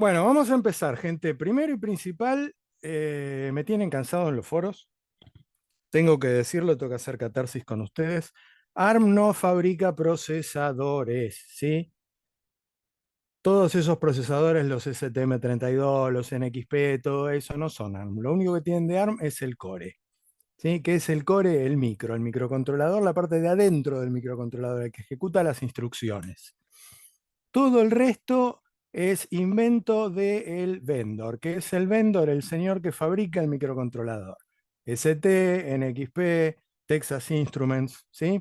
Bueno, vamos a empezar, gente. Primero y principal, me tienen cansado en los foros. Tengo que decirlo, tengo que hacer catarsis con ustedes. ARM no fabrica procesadores, ¿sí? Todos esos procesadores, los STM32, los NXP, todo eso no son ARM. Lo único que tienen de ARM es el core, ¿sí? ¿Qué es el core? El microcontrolador, la parte de adentro del microcontrolador, el que ejecuta las instrucciones. Todo el resto es invento del vendor. ¿Qué es el vendor? El señor que fabrica el microcontrolador. ST, NXP, Texas Instruments, ¿sí?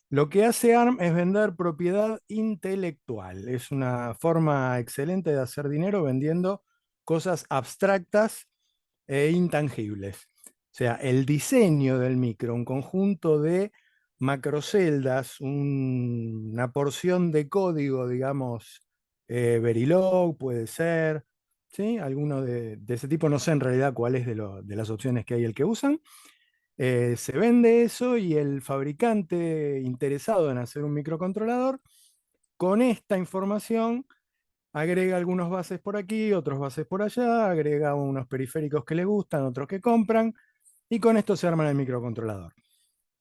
Lo que hace ARM es vender propiedad intelectual. Es una forma excelente de hacer dinero vendiendo cosas abstractas e intangibles. O sea, el diseño del micro, un conjunto de macroceldas, una porción de código, digamos, Verilog puede ser, ¿sí? Alguno de ese tipo, no sé en realidad cuál es de las opciones que hay el que usan. Se vende eso y el fabricante interesado en hacer un microcontrolador, con esta información agrega algunos bases por aquí, otros bases por allá, agrega unos periféricos que le gustan, otros que compran, y con esto se arma el microcontrolador.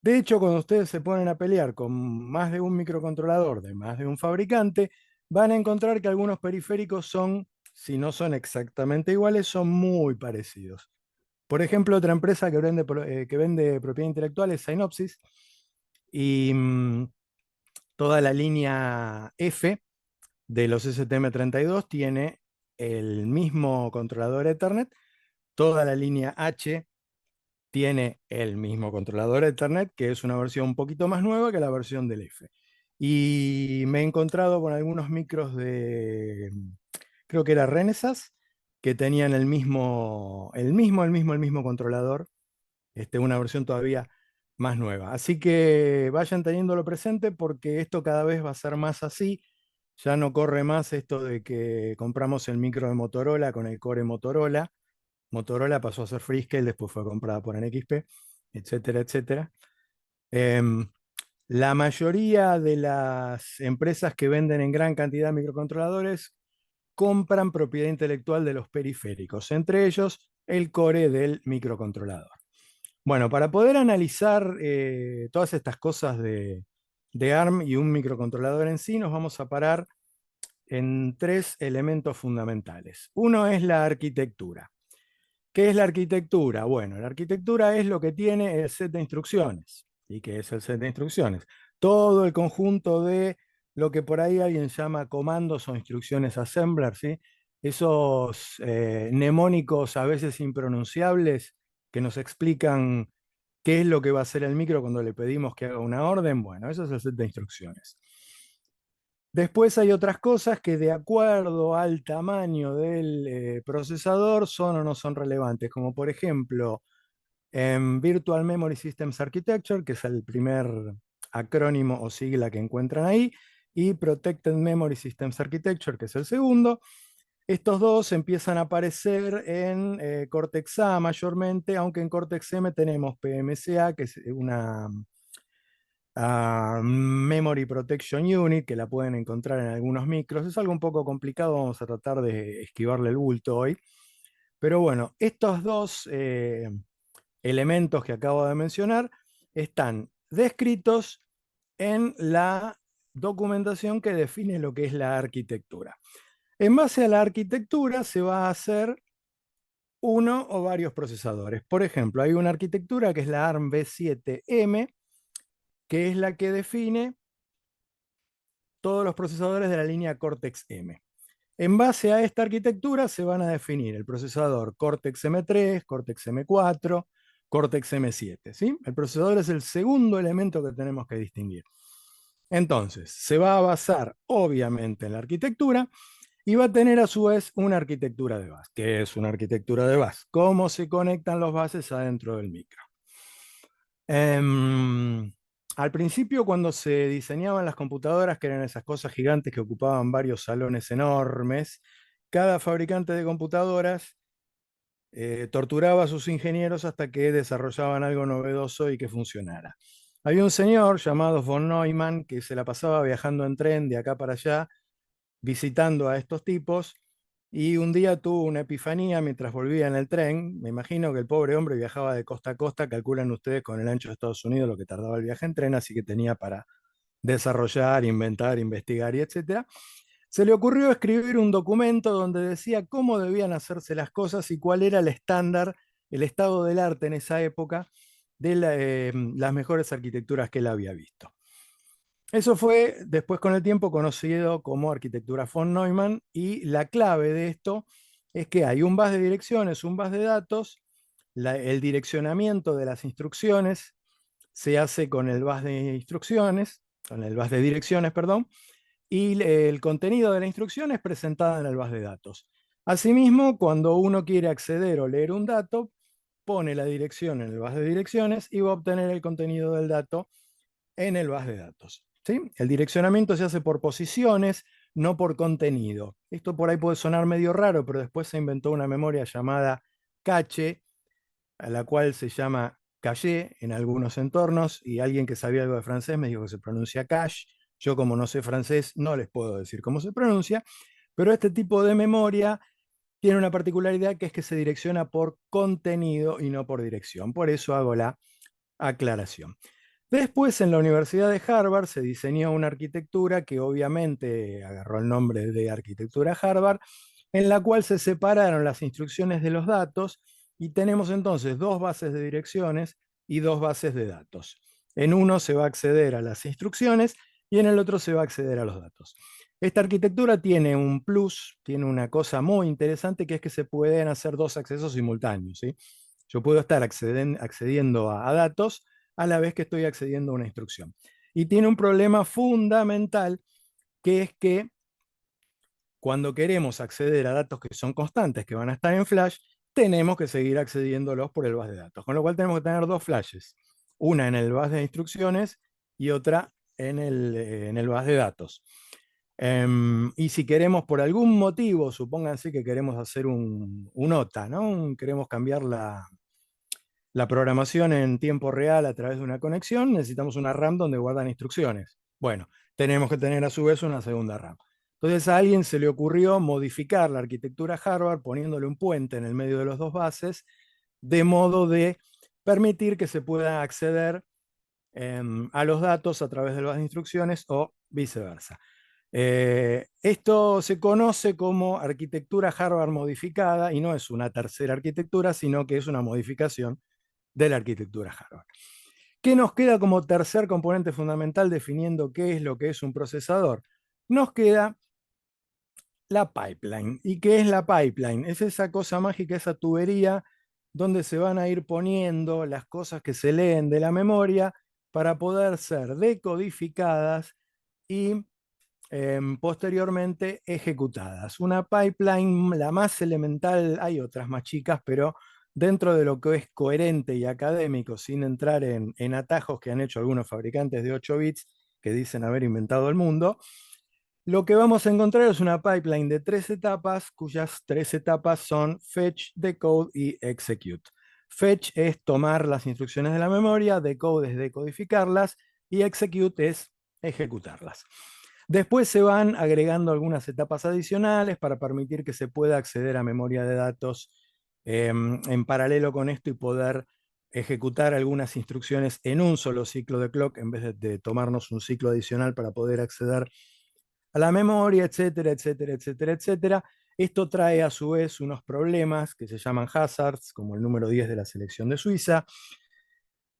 De hecho, cuando ustedes se ponen a pelear con más de un microcontrolador de más de un fabricante, van a encontrar que algunos periféricos son, si no son exactamente iguales, son muy parecidos. Por ejemplo, otra empresa que vende propiedad intelectual es Synopsys, y toda la línea F de los STM32 tiene el mismo controlador Ethernet, toda la línea H tiene el mismo controlador Ethernet, que es una versión un poquito más nueva que la versión del F. Y me he encontrado con algunos micros creo que era Renesas, que tenían el mismo controlador, una versión todavía más nueva. Así que vayan teniéndolo presente porque esto cada vez va a ser más así. Ya no corre más esto de que compramos el micro de Motorola con el core Motorola. Motorola pasó a ser Freescale, después fue comprada por NXP, etcétera, etcétera. Em, la mayoría de las empresas que venden en gran cantidad microcontroladores compran propiedad intelectual de los periféricos, entre ellos el core del microcontrolador. Bueno, para poder analizar todas estas cosas de ARM y un microcontrolador en sí, nos vamos a parar en tres elementos fundamentales. Uno es la arquitectura. ¿Qué es la arquitectura? Bueno, la arquitectura es lo que tiene el set de instrucciones. ¿Y qué es el set de instrucciones? Todo el conjunto de lo que por ahí alguien llama comandos o instrucciones assembler, ¿sí? Esos mnemónicos a veces impronunciables que nos explican qué es lo que va a hacer el micro cuando le pedimos que haga una orden. Bueno, eso es el set de instrucciones. Después hay otras cosas que de acuerdo al tamaño del procesador son o no son relevantes, como por ejemplo en Virtual Memory Systems Architecture, que es el primer acrónimo o sigla que encuentran ahí, y Protected Memory Systems Architecture, que es el segundo. Estos dos empiezan a aparecer en Cortex-A mayormente, aunque en Cortex-M tenemos PMCA, que es una Memory Protection Unit, que la pueden encontrar en algunos micros. Es algo un poco complicado, vamos a tratar de esquivarle el bulto hoy. Pero bueno, estos dos elementos que acabo de mencionar están descritos en la documentación que define lo que es la arquitectura. En base a la arquitectura se va a hacer uno o varios procesadores. Por ejemplo, hay una arquitectura que es la ARM V7M, que es la que define todos los procesadores de la línea Cortex-M. En base a esta arquitectura se van a definir el procesador Cortex-M3, Cortex-M4, Cortex-M7. ¿Sí? El procesador es el segundo elemento que tenemos que distinguir. Entonces, se va a basar obviamente en la arquitectura y va a tener a su vez una arquitectura de bus. ¿Qué es una arquitectura de bus? ¿Cómo se conectan los buses adentro del micro? Em, Al principio, cuando se diseñaban las computadoras, que eran esas cosas gigantes que ocupaban varios salones enormes, cada fabricante de computadoras torturaba a sus ingenieros hasta que desarrollaban algo novedoso y que funcionara. Había un señor llamado von Neumann que se la pasaba viajando en tren de acá para allá, visitando a estos tipos Y un día tuvo una epifanía mientras volvía en el tren. Me imagino que el pobre hombre viajaba de costa a costa, calculan ustedes con el ancho de Estados Unidos lo que tardaba el viaje en tren, así que tenía para desarrollar, inventar, investigar y etcétera. Se le ocurrió escribir un documento donde decía cómo debían hacerse las cosas y cuál era el estándar, el estado del arte en esa época de las mejores arquitecturas que él había visto. Eso fue después con el tiempo conocido como arquitectura von Neumann, y la clave de esto es que hay un bus de direcciones, un bus de datos, el direccionamiento de las instrucciones se hace con el bus de instrucciones, con el bus de direcciones, perdón, y el contenido de la instrucción es presentada en el bus de datos. Asimismo, cuando uno quiere acceder o leer un dato, pone la dirección en el bus de direcciones y va a obtener el contenido del dato en el bus de datos. ¿Sí? El direccionamiento se hace por posiciones, no por contenido. Esto por ahí puede sonar medio raro, pero después se inventó una memoria llamada cache, a la cual se llama caché en algunos entornos, y alguien que sabía algo de francés me dijo que se pronuncia cache. Yo, como no sé francés, no les puedo decir cómo se pronuncia, pero este tipo de memoria tiene una particularidad, que es que se direcciona por contenido y no por dirección. Por eso hago la aclaración. Después, en la Universidad de Harvard se diseñó una arquitectura que obviamente agarró el nombre de arquitectura Harvard, en la cual se separaron las instrucciones de los datos y tenemos entonces dos bases de direcciones y dos bases de datos. En uno se va a acceder a las instrucciones y en el otro se va a acceder a los datos. Esta arquitectura tiene un plus, tiene una cosa muy interesante, que es que se pueden hacer dos accesos simultáneos, ¿sí? Yo puedo estar accediendo a datos a la vez que estoy accediendo a una instrucción. Y tiene un problema fundamental, que es que cuando queremos acceder a datos que son constantes, que van a estar en flash, tenemos que seguir accediéndolos por el bus de datos. Con lo cual tenemos que tener dos flashes, una en el bus de instrucciones y otra en el bus de datos. Y si queremos por algún motivo, supónganse que queremos hacer un OTA, ¿no? Queremos cambiar la programación en tiempo real a través de una conexión, necesitamos una RAM donde guardan instrucciones. Bueno, tenemos que tener a su vez una segunda RAM. Entonces a alguien se le ocurrió modificar la arquitectura Harvard poniéndole un puente en el medio de los dos bases, de modo de permitir que se pueda acceder a los datos a través de las instrucciones o viceversa. Esto se conoce como arquitectura Harvard modificada, y no es una tercera arquitectura, sino que es una modificación de la arquitectura Harvard. ¿Qué nos queda como tercer componente fundamental definiendo qué es lo que es un procesador? Nos queda la pipeline. ¿Y qué es la pipeline? Es esa cosa mágica, esa tubería donde se van a ir poniendo las cosas que se leen de la memoria para poder ser decodificadas y posteriormente ejecutadas. Una pipeline, la más elemental, hay otras más chicas, pero dentro de lo que es coherente y académico, sin entrar en atajos que han hecho algunos fabricantes de 8 bits que dicen haber inventado el mundo, lo que vamos a encontrar es una pipeline de 3 etapas, cuyas 3 etapas son fetch, decode y execute. Fetch es tomar las instrucciones de la memoria, decode es decodificarlas y execute es ejecutarlas. Después se van agregando algunas etapas adicionales para permitir que se pueda acceder a memoria de datos en paralelo con esto y poder ejecutar algunas instrucciones en un solo ciclo de clock en vez de tomarnos un ciclo adicional para poder acceder a la memoria, etcétera, etcétera, etcétera, etcétera. Esto trae a su vez unos problemas que se llaman hazards, como el número 10 de la selección de Suiza,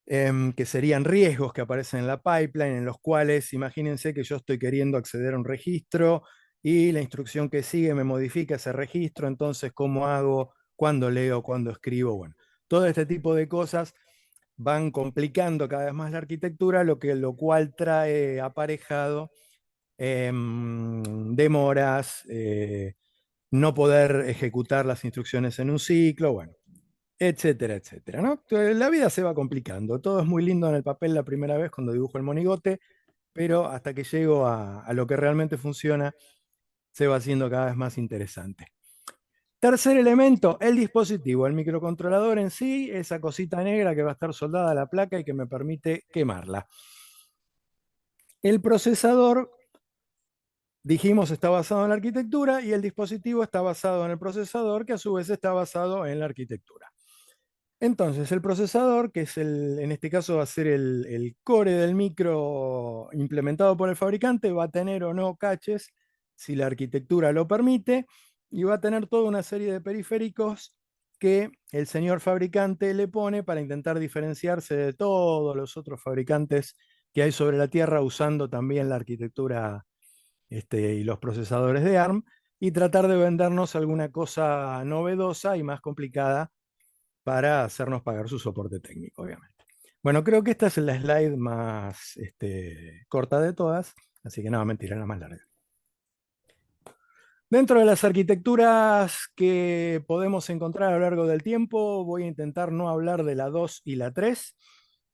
que serían riesgos que aparecen en la pipeline, en los cuales imagínense que yo estoy queriendo acceder a un registro y la instrucción que sigue me modifica ese registro, entonces ¿cómo hago? ¿Cuándo leo? ¿Cuándo escribo? Bueno, todo este tipo de cosas van complicando cada vez más la arquitectura, lo cual trae aparejado demoras, no poder ejecutar las instrucciones en un ciclo, bueno, etcétera, etcétera, ¿no? Entonces, la vida se va complicando. Todo es muy lindo en el papel la primera vez cuando dibujo el monigote, pero hasta que llego a lo que realmente funciona, se va haciendo cada vez más interesante. Tercer elemento, el dispositivo, el microcontrolador en sí, esa cosita negra que va a estar soldada a la placa y que me permite quemarla. El procesador dijimos está basado en la arquitectura y el dispositivo está basado en el procesador, que a su vez está basado en la arquitectura. Entonces, el procesador, que es en este caso va a ser el core del micro implementado por el fabricante, va a tener o no caches, si la arquitectura lo permite, y va a tener toda una serie de periféricos que el señor fabricante le pone para intentar diferenciarse de todos los otros fabricantes que hay sobre la Tierra usando también la arquitectura y los procesadores de ARM, y tratar de vendernos alguna cosa novedosa y más complicada para hacernos pagar su soporte técnico, obviamente. Bueno, creo que esta es la slide más corta de todas, así que no, mentira, la más larga. Dentro de las arquitecturas que podemos encontrar a lo largo del tiempo, voy a intentar no hablar de la 2 y la 3.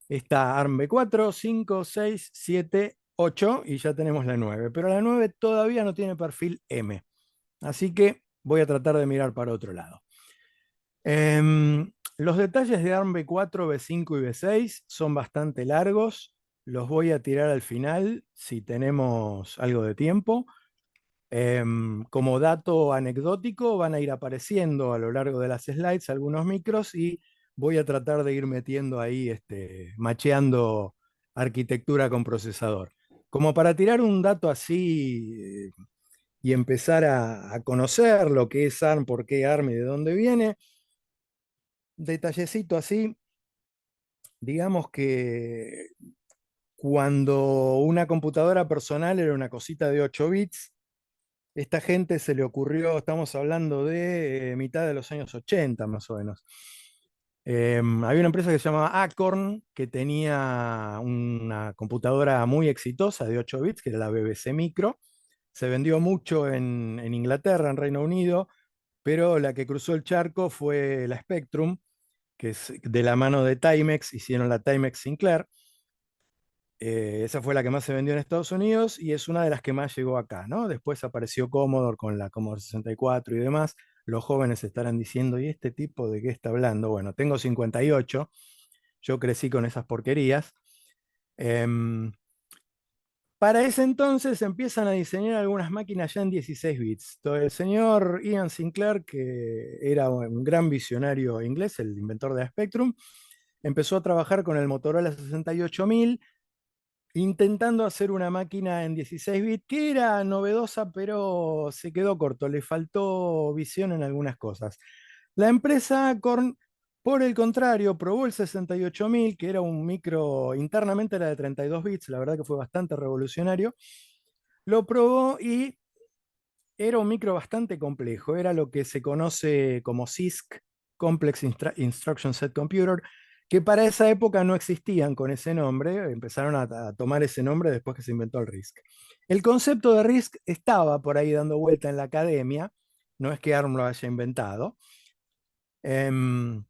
Está ARM V4, 5, 6, 7, 8 y ya tenemos la 9, pero la 9 todavía no tiene perfil M, así que voy a tratar de mirar para otro lado. Los detalles de ARM V4, V5 y V6 son bastante largos. Los voy a tirar al final si tenemos algo de tiempo. Como dato anecdótico, van a ir apareciendo a lo largo de las slides algunos micros y voy a tratar de ir metiendo ahí, macheando arquitectura con procesador. Como para tirar un dato así y empezar a conocer lo que es ARM, por qué ARM y de dónde viene, detallecito así, digamos que cuando una computadora personal era una cosita de 8 bits, esta gente se le ocurrió, estamos hablando de mitad de los años 80 más o menos. Había una empresa que se llamaba Acorn, que tenía una computadora muy exitosa de 8 bits, que era la BBC Micro. Se vendió mucho en Inglaterra, en Reino Unido, pero la que cruzó el charco fue la Spectrum, que es de la mano de Timex, hicieron la Timex Sinclair. Esa fue la que más se vendió en Estados Unidos y es una de las que más llegó acá, ¿no? Después apareció Commodore con la Commodore 64 y demás. Los jóvenes estarán diciendo, ¿y este tipo de qué está hablando? Bueno, tengo 58, yo crecí con esas porquerías. Em, para ese entonces empiezan a diseñar algunas máquinas ya en 16 bits. El señor Ian Sinclair, que era un gran visionario inglés, el inventor de Spectrum, empezó a trabajar con el Motorola 68000 intentando hacer una máquina en 16 bits que era novedosa, pero se quedó corto, le faltó visión en algunas cosas. La empresa Acorn, por el contrario, probó el 68000, que era un micro, internamente era de 32 bits, la verdad que fue bastante revolucionario. Lo probó y era un micro bastante complejo, era lo que se conoce como CISC, Complex Instruction Set Computer, que para esa época no existían con ese nombre, empezaron a tomar ese nombre después que se inventó el RISC. El concepto de RISC estaba por ahí dando vuelta en la academia, no es que ARM lo haya inventado. De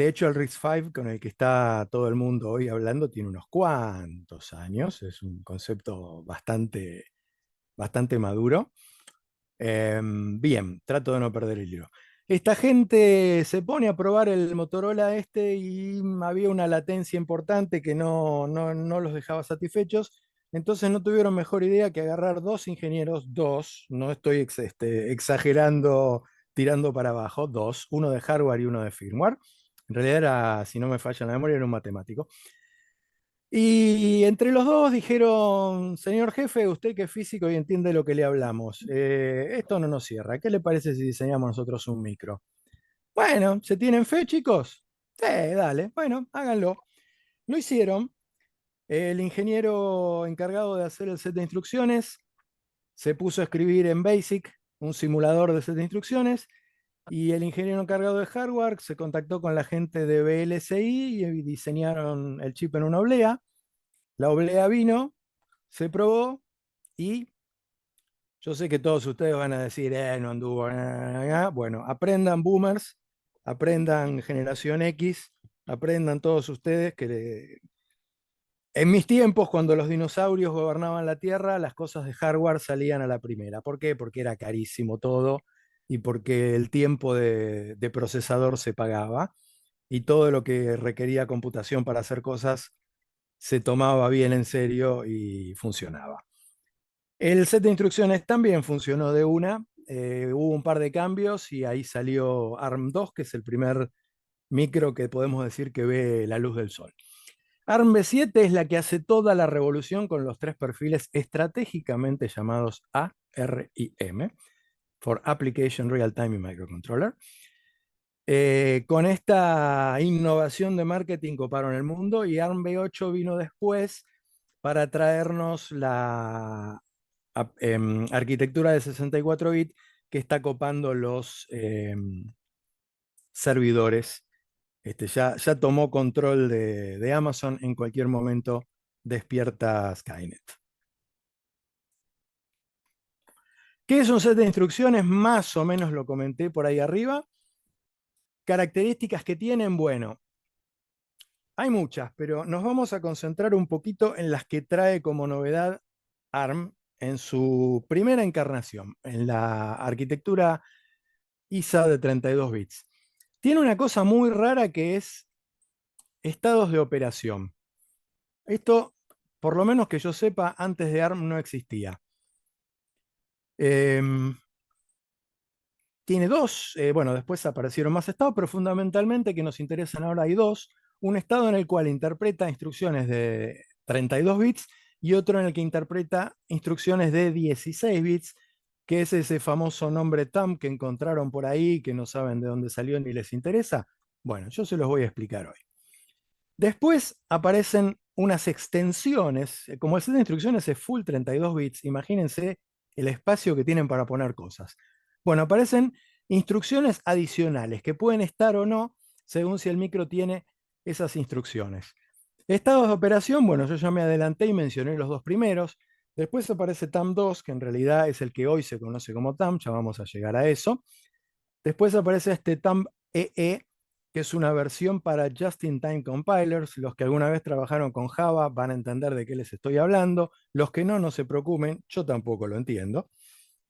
hecho, el RISC-V, con el que está todo el mundo hoy hablando, tiene unos cuantos años, es un concepto bastante maduro. Bien, trato de no perder el hilo. Esta gente se pone a probar el Motorola y había una latencia importante que no los dejaba satisfechos. Entonces no tuvieron mejor idea que agarrar dos ingenieros, dos, no estoy exagerando, tirando para abajo, dos, uno de hardware y uno de firmware. En realidad era, si no me falla la memoria, era un matemático. Y entre los dos dijeron, señor jefe, usted que es físico y entiende lo que le hablamos, esto no nos cierra. ¿Qué le parece si diseñamos nosotros un micro? Bueno, ¿se tienen fe, chicos? Sí, dale, bueno, háganlo. Lo hicieron. El ingeniero encargado de hacer el set de instrucciones se puso a escribir en BASIC un simulador de set de instrucciones y el ingeniero encargado de hardware se contactó con la gente de VLSI y diseñaron el chip en una oblea. La oblea vino, se probó y yo sé que todos ustedes van a decir, no anduvo. Bueno, aprendan boomers, aprendan generación X, aprendan todos ustedes que en mis tiempos, cuando los dinosaurios gobernaban la Tierra, las cosas de hardware salían a la primera. ¿Por qué? Porque era carísimo todo y porque el tiempo de procesador se pagaba y todo lo que requería computación para hacer cosas se tomaba bien en serio y funcionaba. El set de instrucciones también funcionó de una. Hubo un par de cambios y ahí salió ARM2, que es el primer micro que podemos decir que ve la luz del sol. ARMv7 es la que hace toda la revolución con los tres perfiles estratégicamente llamados A, R y M, for Application Real Time Microcontroller. Con esta innovación de marketing coparon el mundo y ARMv8 vino después para traernos la arquitectura de 64 bits que está copando los servidores. Ya tomó control de Amazon, en cualquier momento despierta Skynet. ¿Qué es un set de instrucciones? Más o menos lo comenté por ahí arriba. Características que tienen, bueno, hay muchas, pero nos vamos a concentrar un poquito en las que trae como novedad ARM en su primera encarnación, en la arquitectura ISA de 32 bits. Tiene una cosa muy rara que es estados de operación. Esto, por lo menos que yo sepa, antes de ARM no existía. Tiene dos, bueno, después aparecieron más estados, pero fundamentalmente que nos interesan ahora hay dos. Un estado en el cual interpreta instrucciones de 32 bits y otro en el que interpreta instrucciones de 16 bits, que es ese famoso nombre TAM que encontraron por ahí, que no saben de dónde salió ni les interesa. Bueno, yo se los voy a explicar hoy. Después aparecen unas extensiones, como el set de instrucciones es full 32 bits, imagínense el espacio que tienen para poner cosas. Bueno, aparecen instrucciones adicionales que pueden estar o no según si el micro tiene esas instrucciones. Estados de operación, bueno, yo ya me adelanté y mencioné los dos primeros. Después aparece TAM2, que en realidad es el que hoy se conoce como TAM, ya vamos a llegar a eso. Después aparece este TAM-EE, que es una versión para Just-in-Time Compilers. Los que alguna vez trabajaron con Java van a entender de qué les estoy hablando. Los que no, no se preocupen, yo tampoco lo entiendo.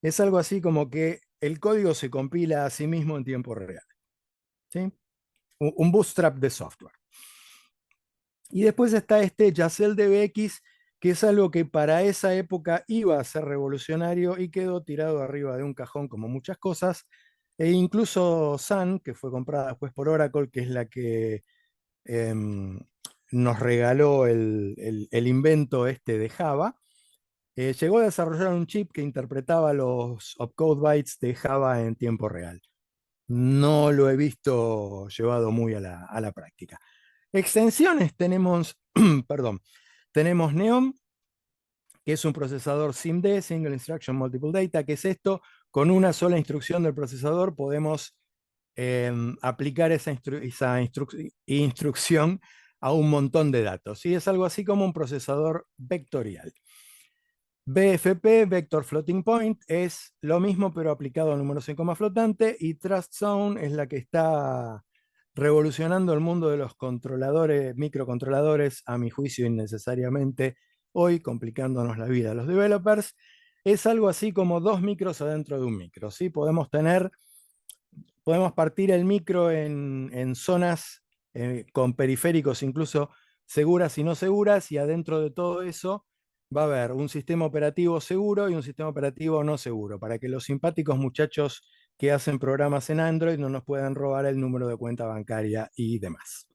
Es algo así como que el código se compila a sí mismo en tiempo real. ¿Sí? Un bootstrap de software. Y después está este Yacel DBX, que es algo que para esa época iba a ser revolucionario y quedó tirado arriba de un cajón como muchas cosas. E incluso Sun, que fue comprada después por Oracle, que es la que nos regaló el invento este de Java, llegó a desarrollar un chip que interpretaba los opcode bytes de Java en tiempo real. No lo he visto llevado muy a la práctica. Extensiones tenemos, perdón, tenemos Neon, que es un procesador SIMD, Single Instruction Multiple Data. ¿Qué es esto? Con una sola instrucción del procesador podemos aplicar esa instrucción a un montón de datos. ¿Sí? Es algo así como un procesador vectorial. BFP, Vector Floating Point, es lo mismo pero aplicado a números en coma flotante, y Trust Zone es la que está revolucionando el mundo de los controladores, microcontroladores, a mi juicio innecesariamente, hoy complicándonos la vida a los developers. Es algo así como dos micros adentro de un micro. ¿Sí? Podemos partir el micro en zonas con periféricos incluso seguras y no seguras, y adentro de todo eso va a haber un sistema operativo seguro y un sistema operativo no seguro, para que los simpáticos muchachos que hacen programas en Android no nos puedan robar el número de cuenta bancaria y demás.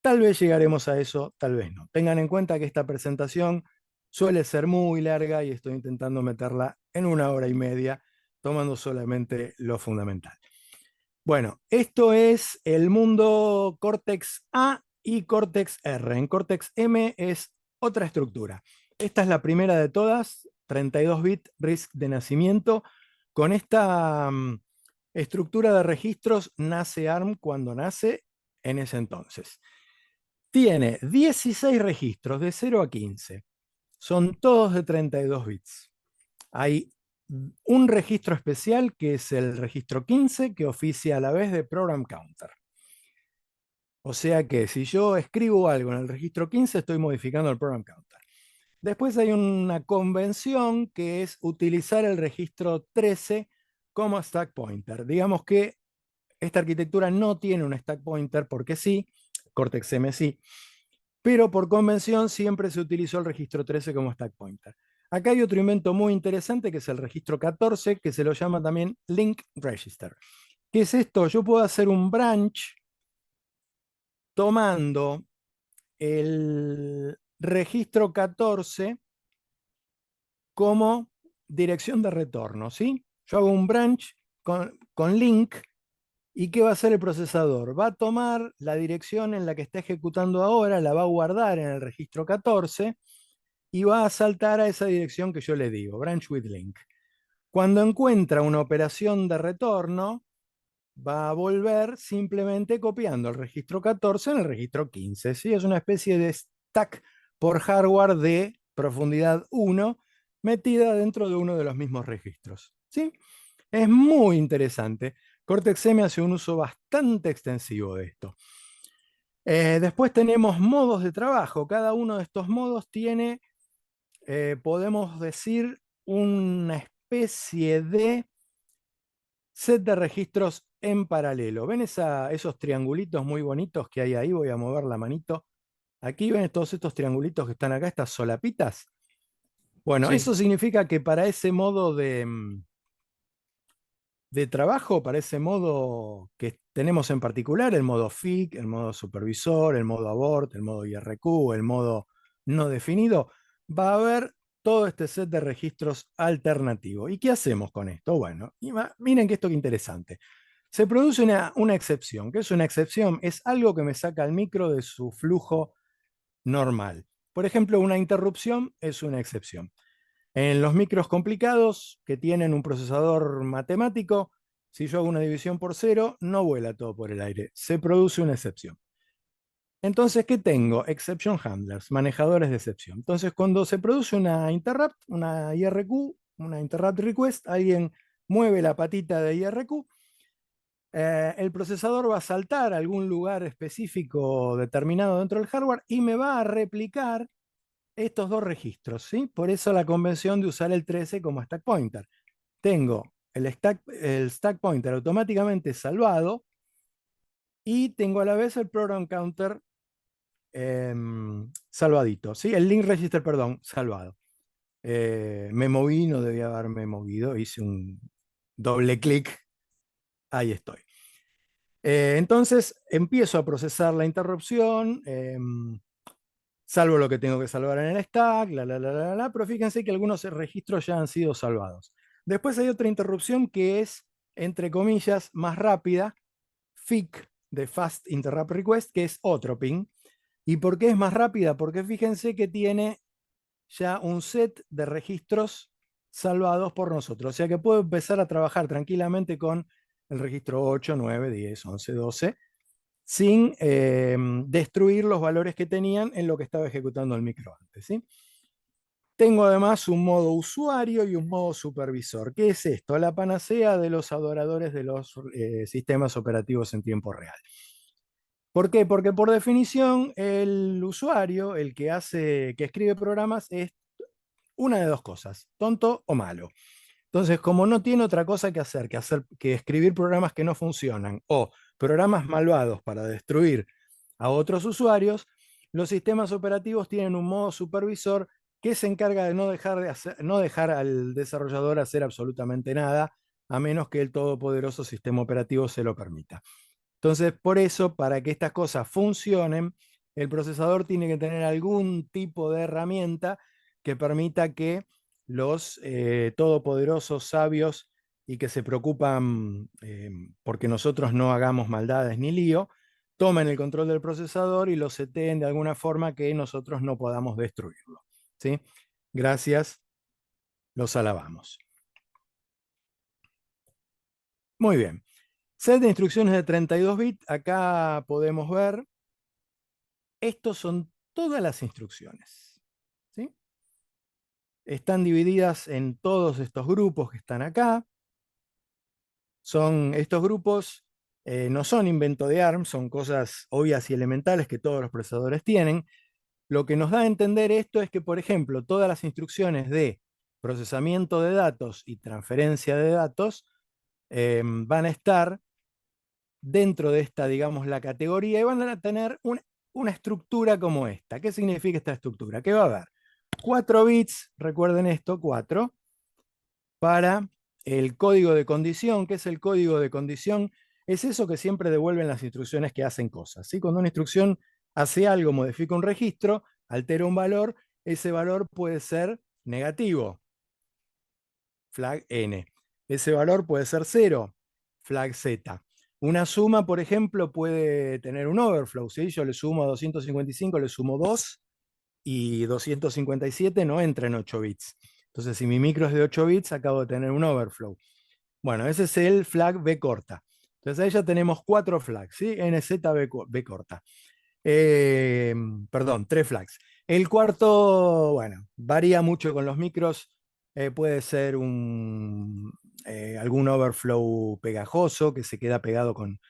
Tal vez llegaremos a eso, tal vez no. Tengan en cuenta que esta presentación suele ser muy larga y estoy intentando meterla en 1 hora y media, tomando solamente lo fundamental. Bueno, esto es el mundo Cortex A y Cortex R. En Cortex M es otra estructura. Esta es la primera de todas, 32 bit RISC de nacimiento. Con esta estructura de registros nace ARM cuando nace en ese entonces. Tiene 16 registros de 0 a 15. Son todos de 32 bits. Hay un registro especial que es el registro 15, que oficia a la vez de Program Counter. O sea que si yo escribo algo en el registro 15, estoy modificando el Program Counter. Después hay una convención que es utilizar el registro 13 como stack pointer. Digamos que esta arquitectura no tiene un stack pointer porque sí, Cortex-M sí, pero por convención siempre se utilizó el registro 13 como stack pointer. Acá hay otro invento muy interesante que es el registro 14, que se lo llama también Link Register. ¿Qué es esto? Yo puedo hacer un branch tomando el registro 14 como dirección de retorno, ¿sí? Yo hago un branch con link. ¿Y qué va a hacer el procesador? Va a tomar la dirección en la que está ejecutando ahora, la va a guardar en el registro 14 y va a saltar a esa dirección que yo le digo, branch with link. Cuando encuentra una operación de retorno, va a volver simplemente copiando el registro 14 en el registro 15. ¿Sí? Es una especie de stack por hardware de profundidad 1 metida dentro de uno de los mismos registros. ¿Sí? Es muy interesante. Cortex-M hace un uso bastante extensivo de esto. Después tenemos modos de trabajo. Cada uno de estos modos tiene, podemos decir, una especie de set de registros en paralelo. ¿Ven esos triangulitos muy bonitos que hay ahí? Voy a mover la manito. Aquí ven todos estos triangulitos que están acá, estas solapitas. Bueno, Sí, eso significa que para ese modo de trabajo, para ese modo que tenemos en particular, el modo FIC, el modo supervisor, el modo abort, el modo IRQ, el modo no definido, va a haber todo este set de registros alternativo. ¿Y qué hacemos con esto? Bueno, miren que esto que interesante. Se produce una excepción. ¿Qué es una excepción? Es algo que me saca al micro de su flujo normal. Por ejemplo, una interrupción es una excepción. En los micros complicados que tienen un procesador matemático, si yo hago una división por cero, no vuela todo por el aire, se produce una excepción. Entonces, ¿qué tengo? Exception handlers, manejadores de excepción. Entonces, cuando se produce una interrupt, una IRQ, una interrupt request, alguien mueve la patita de IRQ, el procesador va a saltar a algún lugar específico determinado dentro del hardware y me va a replicar estos dos registros, ¿sí? Por eso la convención de usar el 13 como stack pointer. Tengo el stack pointer automáticamente salvado y tengo a la vez el program counter salvadito, ¿sí? El link register, perdón, salvado. Me moví, no debía haberme movido, hice un doble clic, ahí estoy. Entonces empiezo a procesar la interrupción, salvo lo que tengo que salvar en el stack, pero fíjense que algunos registros ya han sido salvados. Después hay otra interrupción que es, entre comillas, más rápida, FIC, de Fast Interrupt Request, que es otro ping. ¿Y por qué es más rápida? Porque fíjense que tiene ya un set de registros salvados por nosotros. O sea que puedo empezar a trabajar tranquilamente con el registro 8, 9, 10, 11, 12 sin destruir los valores que tenían en lo que estaba ejecutando el micro antes. ¿Sí? Tengo además un modo usuario y un modo supervisor. ¿Qué es esto? La panacea de los adoradores de los sistemas operativos en tiempo real. ¿Por qué? Porque por definición el usuario, el que que escribe programas, es una de dos cosas, tonto o malo. Entonces, como no tiene otra cosa que escribir programas que no funcionan o programas malvados para destruir a otros usuarios, los sistemas operativos tienen un modo supervisor que se encarga de no dejar al desarrollador hacer absolutamente nada, a menos que el todopoderoso sistema operativo se lo permita. Entonces, por eso, para que estas cosas funcionen, el procesador tiene que tener algún tipo de herramienta que permita que los todopoderosos sabios y que se preocupan porque nosotros no hagamos maldades ni lío, tomen el control del procesador y lo seteen de alguna forma que nosotros no podamos destruirlo. ¿Sí? Gracias, los alabamos. Muy bien. Set de instrucciones de 32 bits. Acá podemos ver, estos son todas las instrucciones. ¿Sí? Están divididas en todos estos grupos que están acá. Estos grupos no son invento de ARM, son cosas obvias y elementales que todos los procesadores tienen. Lo que nos da a entender esto es que, por ejemplo, todas las instrucciones de procesamiento de datos y transferencia de datos van a estar dentro de esta, digamos, la categoría y van a tener una estructura como esta. ¿Qué significa esta estructura? Que va a haber 4 bits, recuerden esto, 4, para el código de condición. ¿Qué es el código de condición? Es eso que siempre devuelven las instrucciones que hacen cosas, ¿sí? Cuando una instrucción hace algo, modifica un registro, altera un valor, ese valor puede ser negativo, flag n. Ese valor puede ser 0, flag z. Una suma, por ejemplo, puede tener un overflow, ¿sí? Yo le sumo a 255, le sumo 2, y 257 no entra en 8 bits. Entonces, si mi micro es de 8 bits, acabo de tener un overflow. Bueno, ese es el flag B corta. Entonces ahí ya tenemos 4 flags, ¿sí? NZ B corta. Eh, Perdón, 3 flags. El cuarto, bueno, varía mucho con los micros. Puede ser algún overflow pegajoso que se queda pegado con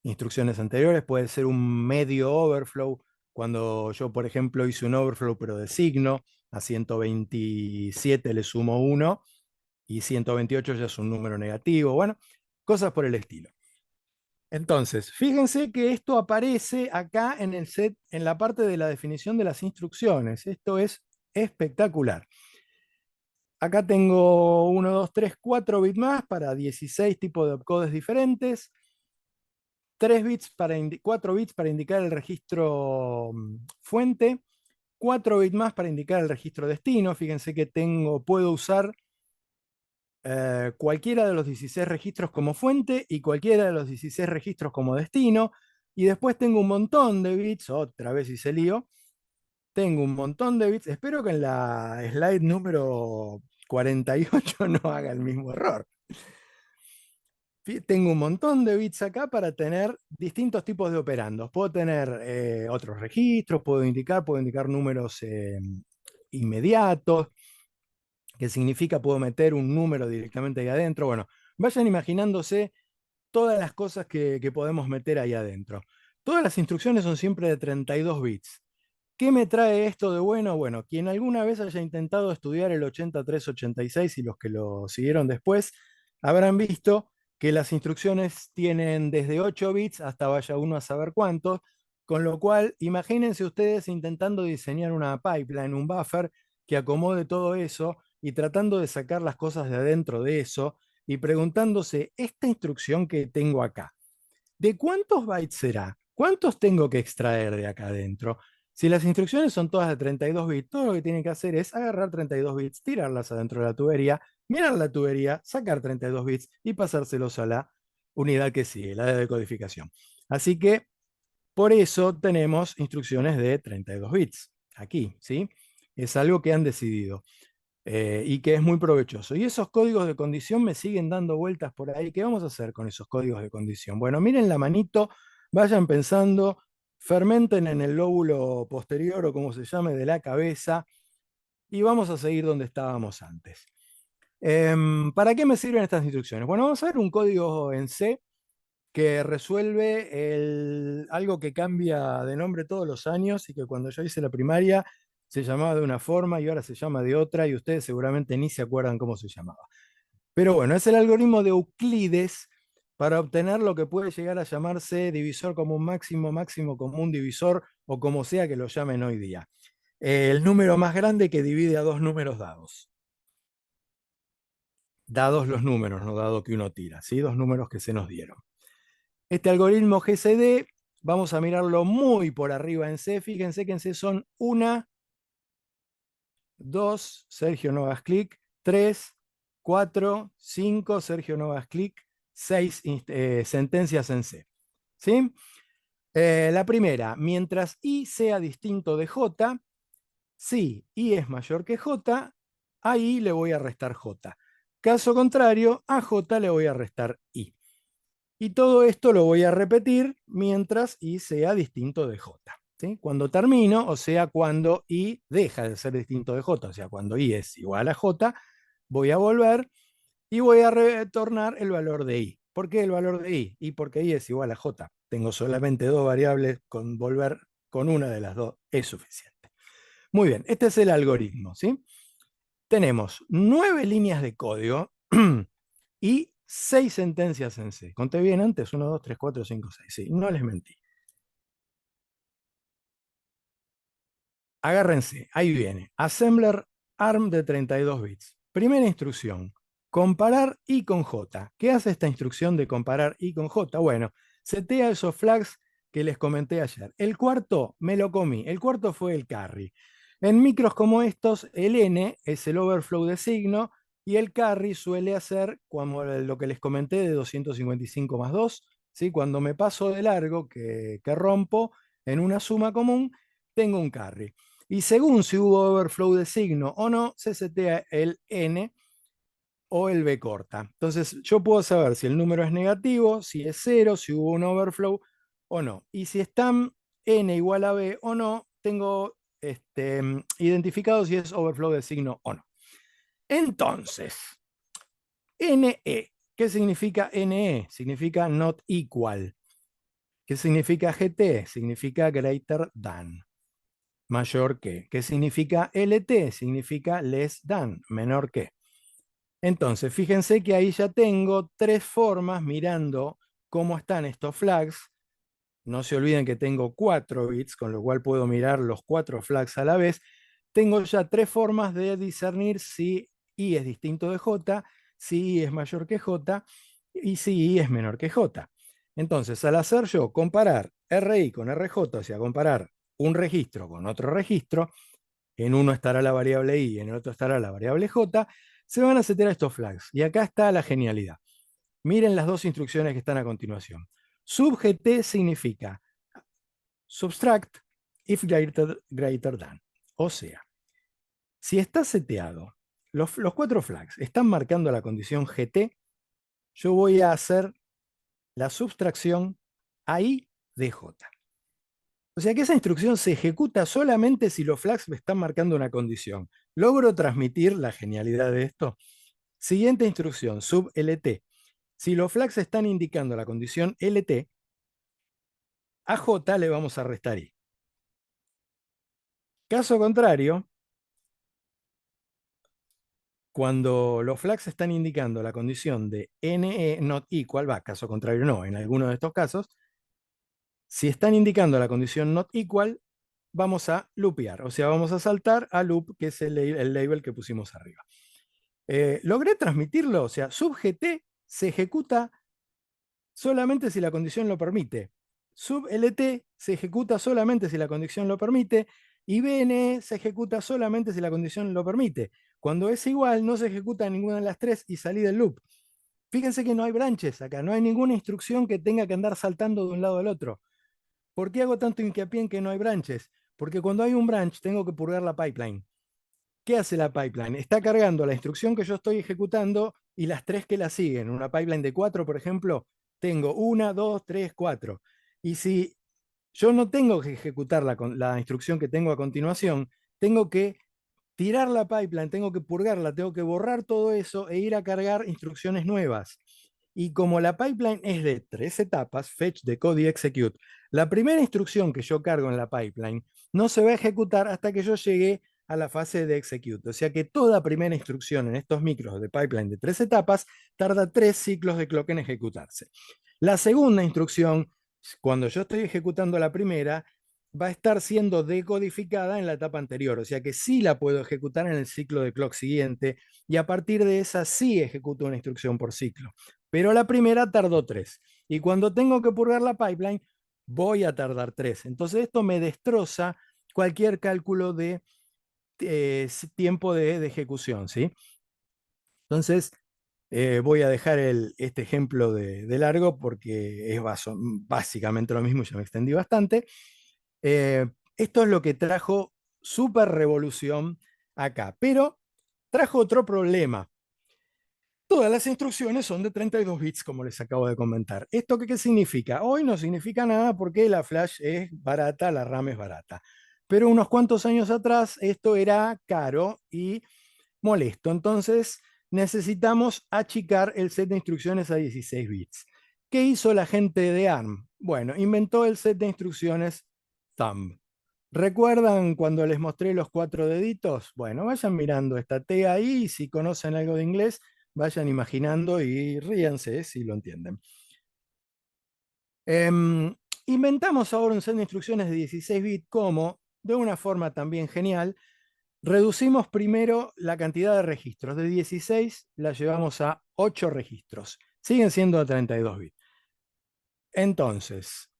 instrucciones anteriores. Puede ser un medio overflow. Cuando yo, por ejemplo, hice un overflow pero de signo, a 127 le sumo 1 y 128 ya es un número negativo. Bueno, cosas por el estilo. Entonces, fíjense que esto aparece acá en el set, en la parte de la definición de las instrucciones. Esto es espectacular. Acá tengo 1, 2, 3, 4 bits más para 16 tipos de opcodes diferentes. 4 bits para indicar el registro fuente. 4 bits más para indicar el registro destino. Fíjense que puedo usar cualquiera de los 16 registros como fuente y cualquiera de los 16 registros como destino. Y después tengo un montón de bits, otra vez hice lío. Tengo un montón de bits. Espero que en la slide número 48 no haga el mismo error. Tengo un montón de bits acá para tener distintos tipos de operandos. Puedo tener otros registros, puedo indicar números inmediatos, que significa puedo meter un número directamente ahí adentro. Bueno, vayan imaginándose todas las cosas que podemos meter ahí adentro. Todas las instrucciones son siempre de 32 bits. ¿Qué me trae esto de bueno? Bueno, quien alguna vez haya intentado estudiar el 8386 y los que lo siguieron después, habrán visto que las instrucciones tienen desde 8 bits hasta vaya uno a saber cuántos, con lo cual imagínense ustedes intentando diseñar una pipeline, un buffer que acomode todo eso y tratando de sacar las cosas de adentro de eso y preguntándose, esta instrucción que tengo acá, ¿de cuántos bytes será? ¿Cuántos tengo que extraer de acá adentro? Si las instrucciones son todas de 32 bits, todo lo que tienen que hacer es agarrar 32 bits, tirarlas adentro de la tubería, mirar la tubería, sacar 32 bits y pasárselos a la unidad que sigue, la de decodificación. Así que por eso tenemos instrucciones de 32 bits aquí, ¿sí? Es algo que han decidido y que es muy provechoso. Y esos códigos de condición me siguen dando vueltas por ahí. ¿Qué vamos a hacer con esos códigos de condición? Bueno, miren la manito, vayan pensando, fermenten en el lóbulo posterior o como se llame de la cabeza y vamos a seguir donde estábamos antes. ¿Para qué me sirven estas instrucciones? Bueno, vamos a ver un código en C que resuelve algo que cambia de nombre todos los años y que cuando yo hice la primaria se llamaba de una forma y ahora se llama de otra y ustedes seguramente ni se acuerdan cómo se llamaba. Pero bueno, es el algoritmo de Euclides para obtener lo que puede llegar a llamarse divisor común máximo, máximo común divisor o como sea que lo llamen hoy día. El número más grande que divide a dos números dados. Dados los números, no dado que uno tira, ¿sí? Dos números que se nos dieron. Este algoritmo GCD, vamos a mirarlo muy por arriba en C. Fíjense que en C son 1, 2, Sergio no hagas clic, 3, 4, 5, Sergio no hagas clic, 6 sentencias en C. ¿Sí? La primera, mientras I sea distinto de J, si I es mayor que J, a I le voy a restar J. Caso contrario, a J le voy a restar I. Y todo esto lo voy a repetir mientras I sea distinto de J. ¿Sí? Cuando termino, o sea, cuando I deja de ser distinto de J, o sea, cuando I es igual a J, voy a volver y voy a retornar el valor de I. ¿Por qué el valor de I? Y porque I es igual a J. Tengo solamente dos variables, con volver con una de las dos es suficiente. Muy bien, este es el algoritmo, ¿sí? Tenemos 9 líneas de código y 6 sentencias en C. Conté bien antes, 1, 2, 3, 4, 5, 6. Sí, no les mentí. Agárrense, ahí viene. Assembler ARM de 32 bits. Primera instrucción, comparar I con J. ¿Qué hace esta instrucción de comparar I con J? Bueno, setea esos flags que les comenté ayer. El cuarto me lo comí, el cuarto fue el carry. En micros como estos, el N es el overflow de signo y el carry suele hacer como lo que les comenté de 255 más 2, ¿sí? Cuando me paso de largo, que rompo en una suma común, tengo un carry. Y según si hubo overflow de signo o no, se setea el N o el B corta. Entonces yo puedo saber si el número es negativo, si es cero, si hubo un overflow o no. Y si están N igual a B o no, tengo identificado si es overflow de signo o no. Entonces, NE, ¿qué significa NE? Significa not equal. ¿Qué significa GT? Significa greater than, mayor que. ¿Qué significa LT? Significa less than, menor que. Entonces, fíjense que ahí ya tengo tres formas mirando cómo están estos flags. No se olviden que tengo 4 bits, con lo cual puedo mirar los 4 flags a la vez. Tengo ya tres formas de discernir si I es distinto de J, si I es mayor que J y si I es menor que J. Entonces, al hacer yo comparar RI con RJ, o sea, comparar un registro con otro registro, en uno estará la variable I y en el otro estará la variable J, se van a setear estos flags. Y acá está la genialidad. Miren las dos instrucciones que están a continuación. Subgt significa subtract if greater than. O sea, si está seteado, los 4 flags están marcando la condición GT, yo voy a hacer la subtracción AI de J. O sea que esa instrucción se ejecuta solamente si los flags me están marcando una condición. ¿Logro transmitir la genialidad de esto? Siguiente instrucción, sub LT. Si los flags están indicando la condición LT, a J le vamos a restar I. Caso contrario, cuando los flags están indicando la condición de NE not equal, caso contrario no, en alguno de estos casos, si están indicando la condición not equal, vamos a loopear, o sea, vamos a saltar a loop, que es el label que pusimos arriba. Logré transmitirlo, o sea, subgt se ejecuta solamente si la condición lo permite. Sub-LT se ejecuta solamente si la condición lo permite y BNE se ejecuta solamente si la condición lo permite. Cuando es igual, no se ejecuta ninguna de las tres y salí del loop. Fíjense que no hay branches acá, no hay ninguna instrucción que tenga que andar saltando de un lado al otro. ¿Por qué hago tanto hincapié en que no hay branches? Porque cuando hay un branch tengo que purgar la pipeline. ¿Qué hace la pipeline? Está cargando la instrucción que yo estoy ejecutando y las tres que la siguen. Una pipeline de 4, por ejemplo, tengo 1, 2, 3, 4. Y si yo no tengo que ejecutar la instrucción que tengo a continuación, tengo que tirar la pipeline, tengo que purgarla, tengo que borrar todo eso e ir a cargar instrucciones nuevas. Y como la pipeline es de 3 etapas, fetch, decode y execute, la primera instrucción que yo cargo en la pipeline no se va a ejecutar hasta que yo llegue a la fase de execute. O sea que toda primera instrucción en estos micros de pipeline de 3 etapas tarda 3 ciclos de clock en ejecutarse. La segunda instrucción, cuando yo estoy ejecutando la primera, va a estar siendo decodificada en la etapa anterior, o sea que sí la puedo ejecutar en el ciclo de clock siguiente y a partir de esa sí ejecuto una instrucción por ciclo. Pero la primera tardó 3 y cuando tengo que purgar la pipeline voy a tardar 3. Entonces esto me destroza cualquier cálculo de tiempo de ejecución, ¿sí? Entonces voy a dejar este ejemplo de largo porque es básicamente lo mismo, ya me extendí bastante. Esto es lo que trajo super revolución acá, pero trajo otro problema. Todas las instrucciones son de 32 bits, como les acabo de comentar. ¿Esto qué significa? Hoy no significa nada porque la flash es barata, la RAM es barata. Pero unos cuantos años atrás esto era caro y molesto. Entonces necesitamos achicar el set de instrucciones a 16 bits. ¿Qué hizo la gente de ARM? Bueno, inventó el set de instrucciones Thumb. ¿Recuerdan cuando les mostré los 4 deditos? Bueno, vayan mirando esta T ahí y si conocen algo de inglés, vayan imaginando y ríanse si lo entienden. Inventamos ahora un set de instrucciones de 16 bits como de una forma también genial, reducimos primero la cantidad de registros. De 16 la llevamos a 8 registros. Siguen siendo 32 bits. Entonces,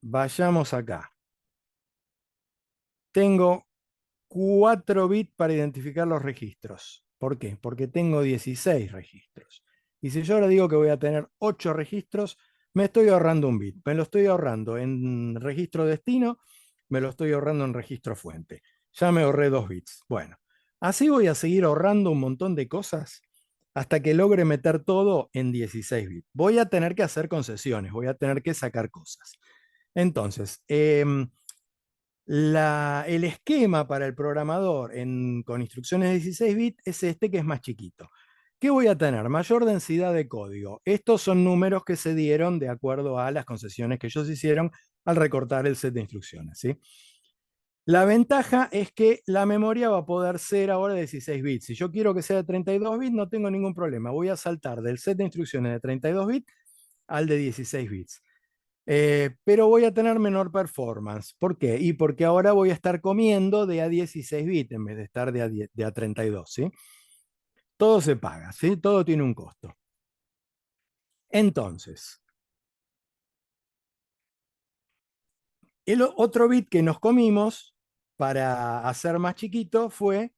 vayamos acá. Tengo 4 bits para identificar los registros. ¿Por qué? Porque tengo 16 registros. Y si yo ahora digo que voy a tener 8 registros, me estoy ahorrando un bit. Me lo estoy ahorrando en registro destino, me lo estoy ahorrando en registro fuente. Ya me ahorré 2 bits. Bueno, así voy a seguir ahorrando un montón de cosas hasta que logre meter todo en 16 bits. Voy a tener que hacer concesiones, voy a tener que sacar cosas. Entonces, el esquema para el programador con instrucciones de 16 bits es este, que es más chiquito. ¿Qué voy a tener? Mayor densidad de código. Estos son números que se dieron de acuerdo a las concesiones que ellos hicieron al recortar el set de instrucciones, ¿sí? La ventaja es que la memoria va a poder ser ahora de 16 bits. Si yo quiero que sea de 32 bits, no tengo ningún problema. Voy a saltar del set de instrucciones de 32 bits al de 16 bits. Pero voy a tener menor performance. ¿Por qué? Y porque ahora voy a estar comiendo de a 16 bits en vez de estar de a 32, ¿sí? Todo se paga, ¿sí? Todo tiene un costo. Entonces, el otro bit que nos comimos para hacer más chiquito fue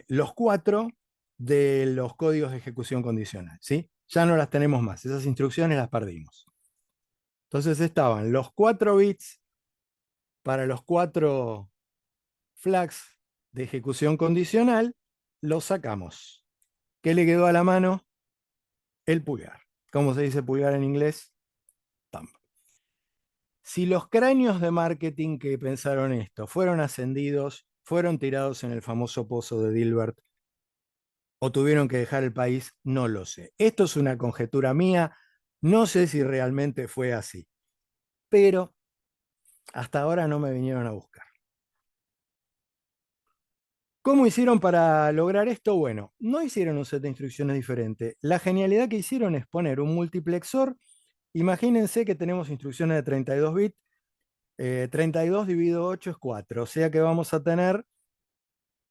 los 4 de los códigos de ejecución condicional, ¿sí? Ya no las tenemos más, esas instrucciones las perdimos. Entonces estaban los 4 bits para los 4 flags de ejecución condicional, los sacamos. ¿Qué le quedó a la mano? El pulgar. ¿Cómo se dice pulgar en inglés? Thumb. Si los cráneos de marketing que pensaron esto fueron ascendidos, fueron tirados en el famoso pozo de Dilbert o tuvieron que dejar el país, no lo sé. Esto es una conjetura mía, no sé si realmente fue así, pero hasta ahora no me vinieron a buscar. ¿Cómo hicieron para lograr esto? Bueno, no hicieron un set de instrucciones diferente. La genialidad que hicieron es poner un multiplexor. Imagínense que tenemos instrucciones de 32 bits. 32 dividido 8 es 4. O sea que vamos a tener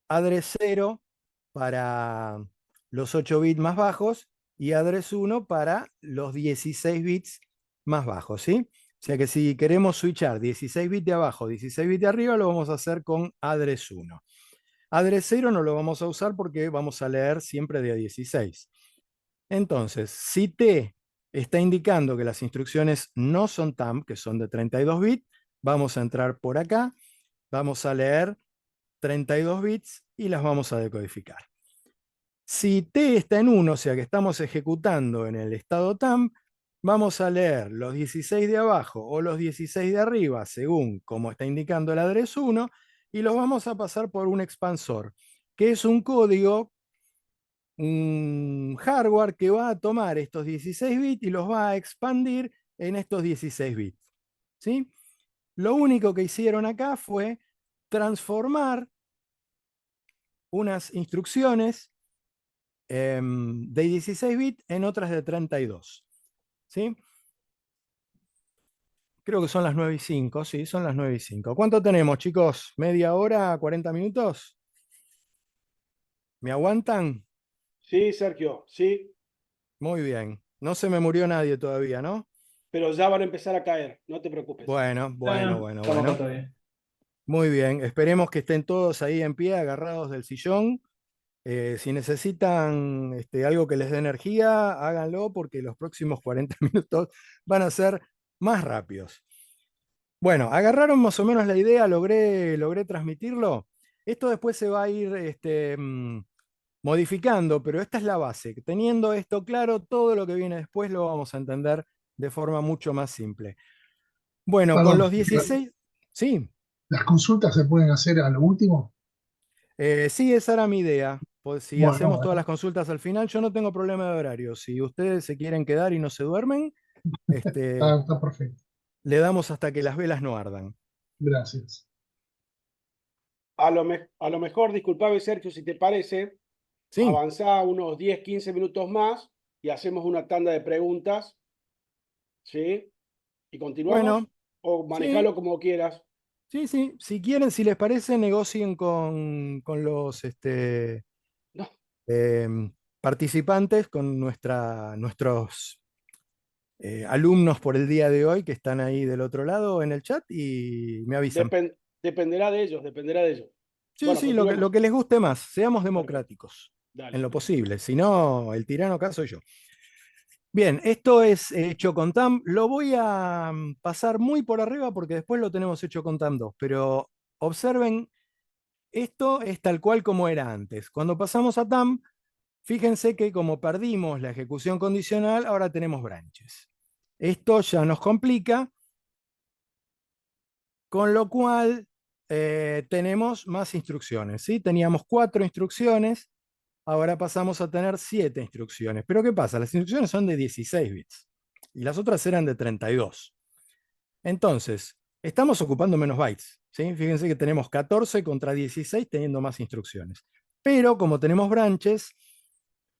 address 0 para los 8 bits más bajos y address 1 para los 16 bits más bajos, ¿sí? O sea que si queremos switchar 16 bits de abajo, 16 bits de arriba, lo vamos a hacer con address 1. Address 0 no lo vamos a usar porque vamos a leer siempre de a 16. Entonces, si T está indicando que las instrucciones no son TAMP, que son de 32 bits, vamos a entrar por acá, vamos a leer 32 bits y las vamos a decodificar. Si T está en 1, o sea que estamos ejecutando en el estado TAMP, vamos a leer los 16 de abajo o los 16 de arriba, según como está indicando el address 1, y los vamos a pasar por un expansor, que es un código, un hardware que va a tomar estos 16 bits y los va a expandir en estos 16 bits. ¿Sí? Lo único que hicieron acá fue transformar unas instrucciones de 16 bits en otras de 32. ¿Sí? Creo que son las 9:05, sí, son las 9:05. ¿Cuánto tenemos, chicos? ¿Media hora? ¿40 minutos? ¿Me aguantan? Sí, Sergio, sí, Muy bien. No se me murió nadie todavía, ¿no? pero ya van a empezar a caer, no te preocupes. Bueno, No, bueno, no, bueno, estamos acá bueno. todavía. Muy bien. Esperemos que estén todos ahí en pie, agarrados del sillón. Si necesitan algo que les dé energía, háganlo porque los próximos 40 minutos van a ser más rápidos. Bueno, agarraron más o menos la idea, logré transmitirlo. Esto después se va a ir modificando, pero esta es la base. Teniendo esto claro, todo lo que viene después lo vamos a entender de forma mucho más simple. Bueno, con Perdón, los 16, sí, ¿las consultas se pueden hacer a lo último? sí, esa era mi idea. Pues si Bueno, hacemos todas las bueno, consultas al final, yo no tengo problema de horario. Si ustedes se quieren quedar y no se duermen, está perfecto. le damos hasta que las velas no ardan. Gracias. A lo mejor, disculpame, Sergio, si te parece, Sí, avanzá unos 10, 15 minutos más y hacemos una tanda de preguntas, ¿sí? ¿Y continuamos? Bueno, O sí, manejalo como quieras. sí, sí. Si quieren, si les parece, negocien con los No, participantes, con nuestros alumnos por el día de hoy que están ahí del otro lado en el chat y me avisan. dependerá de ellos, dependerá de ellos. Sí, Bueno, sí, lo continuemos. que les guste más, seamos Perfecto. democráticos en Dale. lo posible, si no, el tirano acá soy yo. Bien, esto es hecho con TAM, lo voy a pasar muy por arriba porque después lo tenemos hecho con TAM 2, pero observen, esto es tal cual como era antes. Cuando pasamos a TAM, fíjense que como perdimos la ejecución condicional, ahora tenemos branches. Esto ya nos complica, con lo cual tenemos más instrucciones. ¿Sí? Teníamos 4 instrucciones, ahora pasamos a tener 7 instrucciones. Pero ¿qué pasa? Las instrucciones son de 16 bits y las otras eran de 32. Entonces, estamos ocupando menos bytes. ¿Sí? Fíjense que tenemos 14 contra 16 teniendo más instrucciones. Pero como tenemos branches,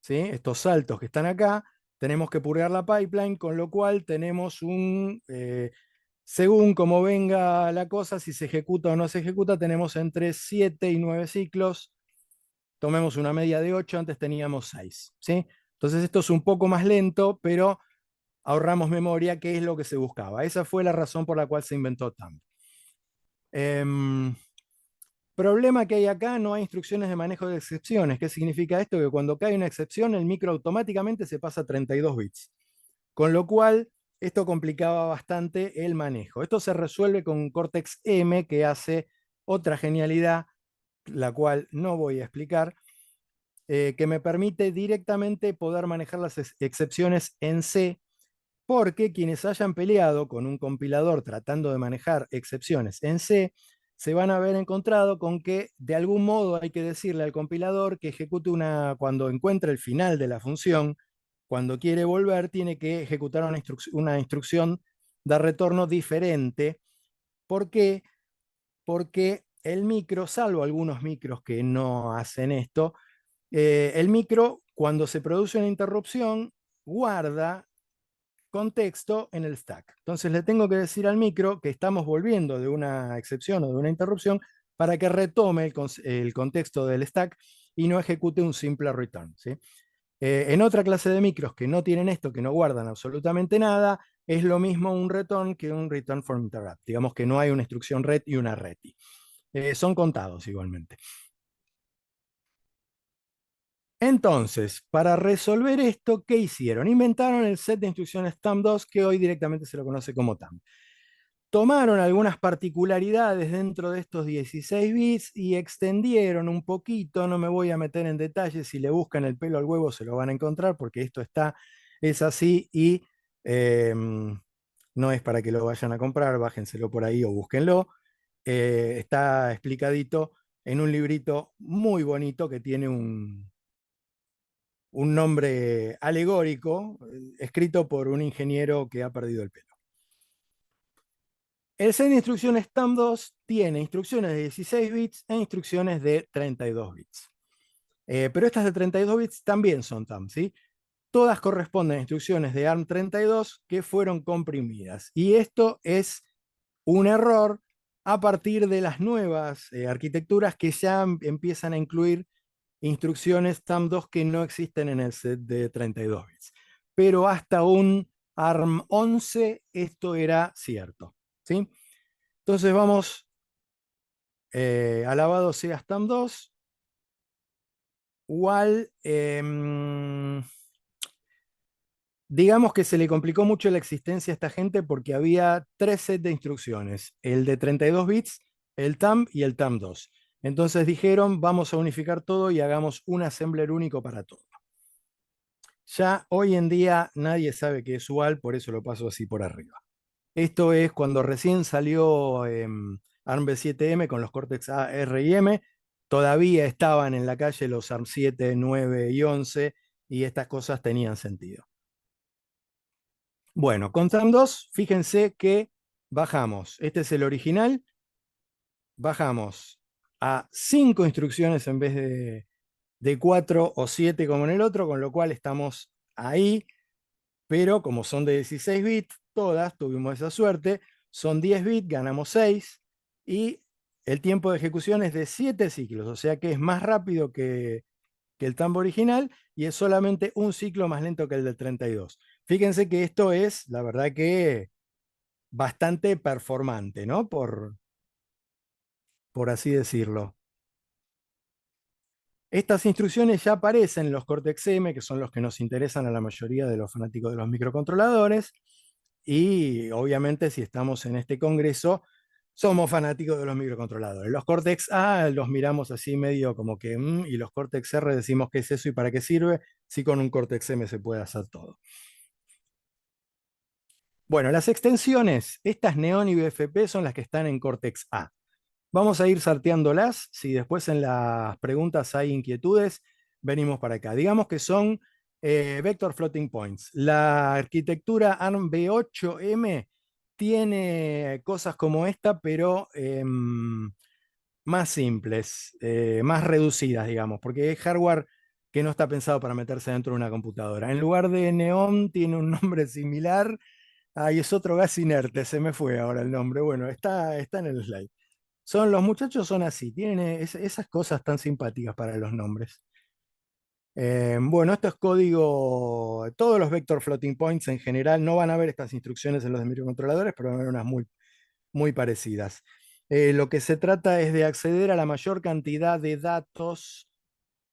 ¿sí? Estos saltos que están acá, tenemos que purgar la pipeline, con lo cual tenemos según como venga la cosa, si se ejecuta o no se ejecuta, tenemos entre 7 y 9 ciclos. Tomemos una media de 8, antes teníamos 6. ¿Sí? Entonces esto es un poco más lento, pero ahorramos memoria, que es lo que se buscaba. Esa fue la razón por la cual se inventó TAM. Problema que hay acá, no hay instrucciones de manejo de excepciones. ¿Qué significa esto? Que cuando cae una excepción, el micro automáticamente se pasa a 32 bits. Con lo cual, esto complicaba bastante el manejo. Esto se resuelve con Cortex M, que hace otra genialidad, la cual no voy a explicar, que me permite directamente poder manejar las excepciones en C, porque quienes hayan peleado con un compilador tratando de manejar excepciones en C, se van a haber encontrado con que de algún modo hay que decirle al compilador que ejecute cuando encuentre el final de la función, cuando quiere volver, tiene que ejecutar una instrucción de retorno diferente. ¿Por qué? Porque el micro, salvo algunos micros que no hacen esto, el micro, cuando se produce una interrupción, guarda contexto en el stack. Entonces le tengo que decir al micro que estamos volviendo de una excepción o de una interrupción para que retome el contexto del stack y no ejecute un simple return. ¿Sí? En otra clase de micros que no tienen esto, que no guardan absolutamente nada, es lo mismo un return que un return from interrupt. Digamos que no hay una instrucción ret y una reti. Son contados igualmente. Entonces, para resolver esto, ¿qué hicieron? Inventaron el set de instrucciones TAM2, que hoy directamente se lo conoce como TAM. Tomaron algunas particularidades dentro de estos 16 bits y extendieron un poquito, no me voy a meter en detalles, si le buscan el pelo al huevo se lo van a encontrar, porque esto es así y no es para que lo vayan a comprar, bájenselo por ahí o búsquenlo. Está explicadito en un librito muy bonito que tiene un nombre alegórico, escrito por un ingeniero que ha perdido el pelo. El set de instrucciones TAM2 tiene instrucciones de 16 bits e instrucciones de 32 bits. Pero estas de 32 bits también son TAM, ¿sí? Todas corresponden a instrucciones de ARM32 que fueron comprimidas. Y esto es un error a partir de las nuevas arquitecturas que ya empiezan a incluir instrucciones TAM2 que no existen en el set de 32 bits. Pero hasta un ARM 11 esto era cierto, ¿sí? Entonces vamos, alabado sea TAM2, igual, digamos que se le complicó mucho la existencia a esta gente porque había 3 sets de instrucciones, el de 32 bits, el TAM y el TAM2. Entonces dijeron, vamos a unificar todo y hagamos un assembler único para todo. Ya hoy en día nadie sabe qué es UAL, por eso lo paso así por arriba. Esto es cuando recién salió ARMv7M con los Cortex A, R y M, todavía estaban en la calle los ARM 7, 9 y 11 y estas cosas tenían sentido. Bueno, con TAM2, fíjense que bajamos, este es el original, bajamos a 5 instrucciones en vez de 4 o 7 como en el otro, con lo cual estamos ahí, pero como son de 16 bits, todas tuvimos esa suerte. Son 10 bits, ganamos 6 y el tiempo de ejecución es de 7 ciclos, o sea que es más rápido que el tambo original y es solamente un ciclo más lento que el del 32. Fíjense que esto es, la verdad que bastante performante, ¿no? Por así decirlo. Estas instrucciones ya aparecen en los Cortex-M, que son los que nos interesan a la mayoría de los fanáticos de los microcontroladores, y obviamente si estamos en este congreso, somos fanáticos de los microcontroladores. Los Cortex-A los miramos así medio como que, y los Cortex-R decimos qué es eso y para qué sirve, si con un Cortex-M se puede hacer todo. Bueno, las extensiones, estas Neon y BFP son las que están en Cortex-A. Vamos a ir salteándolas. Si después en las preguntas hay inquietudes, venimos para acá. Digamos que son Vector Floating Points. La arquitectura ARM V8M tiene cosas como esta, pero más simples, más reducidas, digamos, porque es hardware que no está pensado para meterse dentro de una computadora. En lugar de Neon tiene un nombre similar. Ahí es otro gas inerte, se me fue ahora el nombre. Bueno, está en el slide. Los muchachos son así, tienen esas cosas tan simpáticas para los nombres. Bueno, esto es código, todos los vector floating points en general, no van a ver estas instrucciones en los de microcontroladores, pero van a ver unas muy parecidas. Lo que se trata es de acceder a la mayor cantidad de datos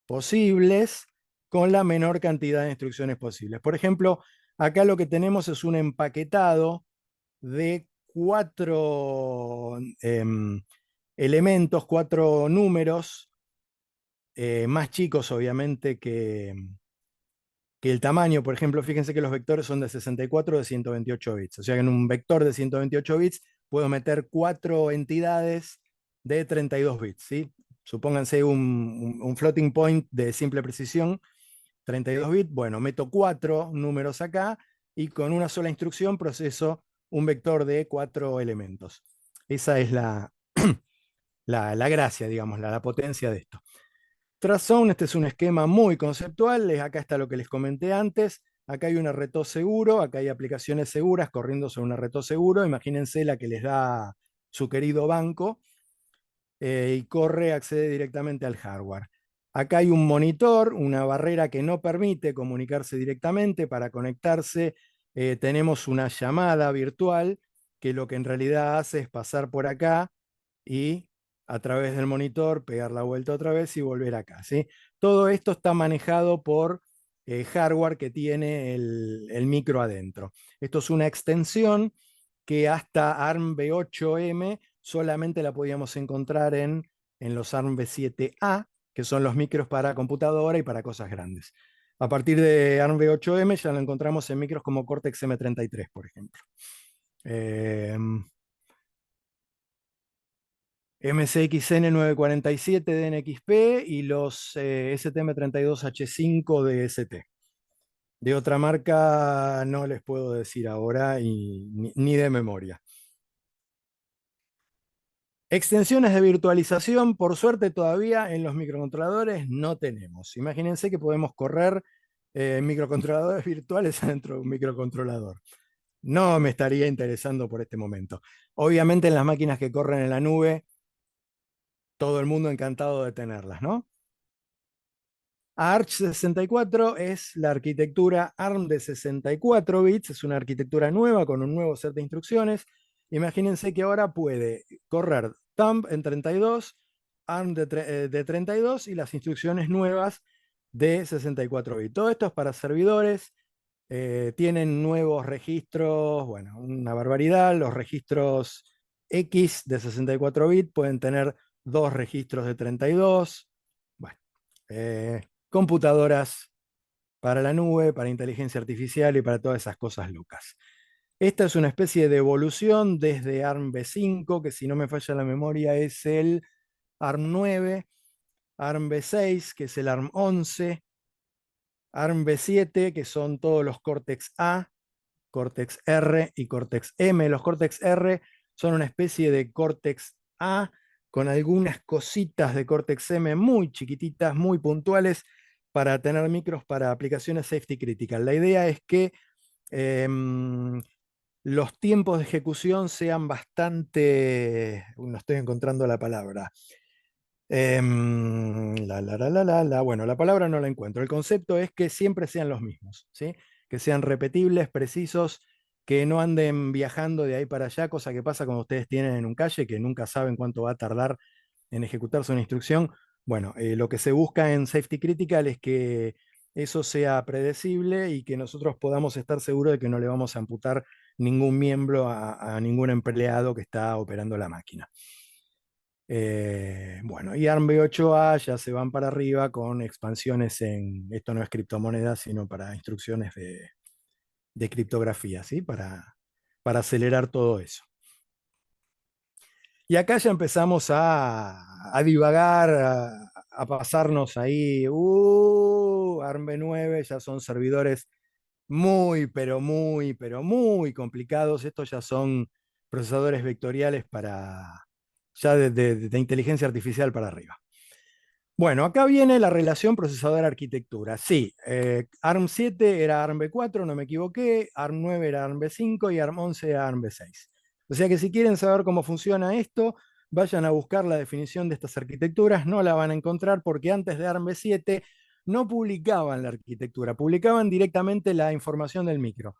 posibles con la menor cantidad de instrucciones posibles. Por ejemplo, acá lo que tenemos es un empaquetado de 4 elementos, 4 números, más chicos obviamente que el tamaño. Por ejemplo, fíjense que los vectores son de 64 o de 128 bits. O sea que en un vector de 128 bits puedo meter 4 entidades de 32 bits. ¿Sí? Supónganse un floating point de simple precisión, 32 bits. Bueno, meto 4 números acá y con una sola instrucción proceso un vector de 4 elementos. Esa es la gracia, digamos, la potencia de esto. TrustZone, este es un esquema muy conceptual, acá está lo que les comenté antes, acá hay un RTO seguro, acá hay aplicaciones seguras corriendo sobre un RTO seguro, imagínense la que les da su querido banco, y accede directamente al hardware. Acá hay un monitor, una barrera que no permite comunicarse directamente. Para conectarse tenemos una llamada virtual que lo que en realidad hace es pasar por acá y a través del monitor pegar la vuelta otra vez y volver acá, ¿sí? Todo esto está manejado por hardware que tiene el micro adentro. Esto es una extensión que hasta ARM V8M solamente la podíamos encontrar en los ARM V7A, que son los micros para computadora y para cosas grandes. A partir de ARM V8M ya lo encontramos en micros como Cortex M33, por ejemplo. MCXN 947 de NXP y los STM32H5 de ST. De otra marca no les puedo decir ahora ni de memoria. Extensiones de virtualización, por suerte todavía en los microcontroladores no tenemos. Imagínense que podemos correr microcontroladores virtuales adentro de un microcontrolador. No me estaría interesando por este momento. Obviamente en las máquinas que corren en la nube, todo el mundo encantado de tenerlas, ¿no? Arch 64 es la arquitectura ARM de 64 bits, es una arquitectura nueva con un nuevo set de instrucciones. Imagínense que ahora puede correr thumb en 32, ARM de 32 y las instrucciones nuevas de 64 bits. Todo esto es para servidores, tienen nuevos registros, bueno, una barbaridad. Los registros X de 64 bits pueden tener 2 registros de 32. Bueno, computadoras para la nube, para inteligencia artificial y para todas esas cosas locas. Esta es una especie de evolución desde ARM V5, que si no me falla la memoria es el ARM 9, ARM V6, que es el ARM 11, ARM V7, que son todos los Cortex A, Cortex R y Cortex M. Los Cortex R son una especie de Cortex A con algunas cositas de Cortex M muy chiquititas, muy puntuales, para tener micros para aplicaciones safety critical. La idea es que los tiempos de ejecución sean bastante, no estoy encontrando la palabra. Bueno, la palabra no la encuentro. El concepto es que siempre sean los mismos, ¿sí? Que sean repetibles, precisos, que no anden viajando de ahí para allá, cosa que pasa cuando ustedes tienen en un calle, que nunca saben cuánto va a tardar en ejecutarse una instrucción. Bueno, lo que se busca en Safety Critical es que eso sea predecible y que nosotros podamos estar seguros de que no le vamos a amputar ningún miembro a ningún empleado que está operando la máquina. Bueno, y ARMv8A ya se van para arriba con expansiones esto no es criptomoneda, sino para instrucciones de criptografía, ¿sí? Para acelerar todo eso. Y acá ya empezamos a divagar, a pasarnos ahí. ARMv9 ya son servidores muy, pero muy complicados. Estos ya son procesadores vectoriales ya de inteligencia artificial para arriba. Bueno, acá viene la relación procesador-arquitectura. Sí, ARM7 era ARMv4, no me equivoqué, ARM9 era ARMv5 y ARM11 era ARMv6. O sea que si quieren saber cómo funciona esto, vayan a buscar la definición de estas arquitecturas, no la van a encontrar porque antes de ARMv7 no publicaban la arquitectura, publicaban directamente la información del micro.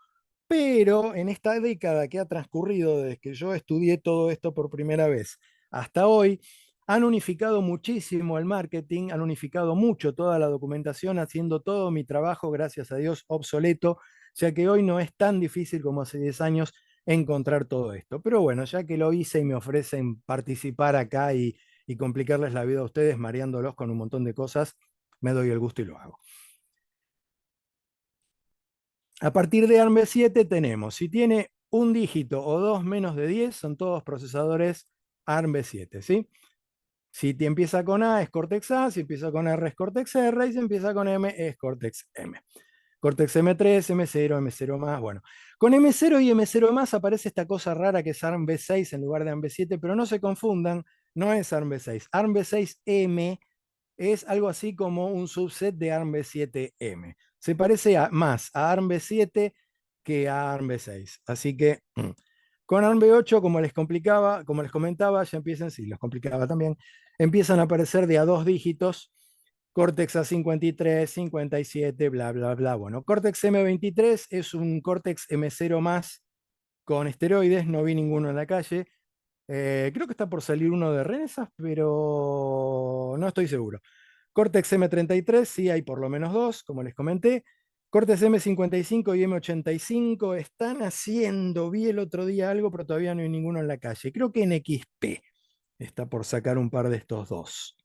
Pero en esta década que ha transcurrido desde que yo estudié todo esto por primera vez hasta hoy, han unificado muchísimo el marketing, han unificado mucho toda la documentación, haciendo todo mi trabajo, gracias a Dios, obsoleto, ya que hoy no es tan difícil como hace 10 años encontrar todo esto. Pero bueno, ya que lo hice y me ofrecen participar acá y complicarles la vida a ustedes, mareándolos con un montón de cosas, me doy el gusto y lo hago. A partir de ARMv7 tenemos, si tiene un dígito o dos menos de 10, son todos procesadores ARMv7, ¿sí? Si te empieza con A es Cortex A, si empieza con R es Cortex R, y si empieza con M es Cortex M. Cortex M3, M0, M0 más, bueno. Con M0 y M0 más aparece esta cosa rara que es ARMv6 en lugar de ARMv7, pero no se confundan, no es ARMv6. ARMv6M es algo así como un subset de ARMv7M. Se parece más a ARMv7 que a ARMv6. Así que con ARMv8, como les comentaba, ya empiezan, sí, los complicaba también, empiezan a aparecer de a dos dígitos, Cortex A53, 57, bla, bla, bla. Bueno, Cortex M23 es un Cortex M0 más con esteroides, no vi ninguno en la calle. Creo que está por salir uno de Renesas, pero no estoy seguro. Cortex M33, sí hay por lo menos dos, como les comenté. Cortex M55 y M85 están haciendo, vi el otro día algo, pero todavía no hay ninguno en la calle. Creo que en XP está por sacar un par de estos dos.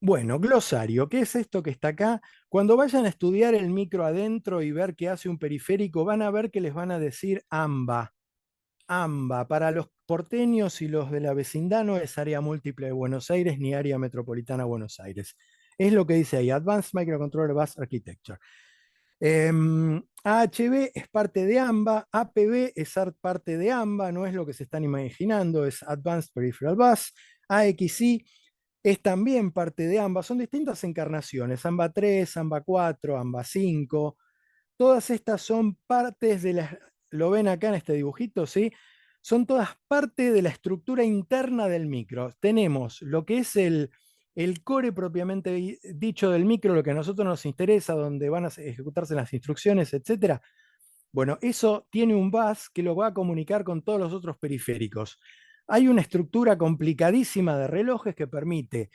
Bueno, glosario, ¿qué es esto que está acá? Cuando vayan a estudiar el micro adentro y ver qué hace un periférico, van a ver que les van a decir AMBA. AMBA, para los porteños y los de la vecindad no es área múltiple de Buenos Aires ni área metropolitana de Buenos Aires. Es lo que dice ahí, Advanced Microcontroller Bus Architecture. AHB es parte de AMBA, APB es parte de AMBA, no es lo que se están imaginando, es Advanced Peripheral Bus. AXI es también parte de AMBA, son distintas encarnaciones, AMBA 3, AMBA 4, AMBA 5. Todas estas son partes de la, lo ven acá en este dibujito, ¿sí? Son todas parte de la estructura interna del micro. Tenemos lo que es el core propiamente dicho del micro, lo que a nosotros nos interesa, donde van a ejecutarse las instrucciones, etc. Bueno, eso tiene un bus que lo va a comunicar con todos los otros periféricos. Hay una estructura complicadísima de relojes que permite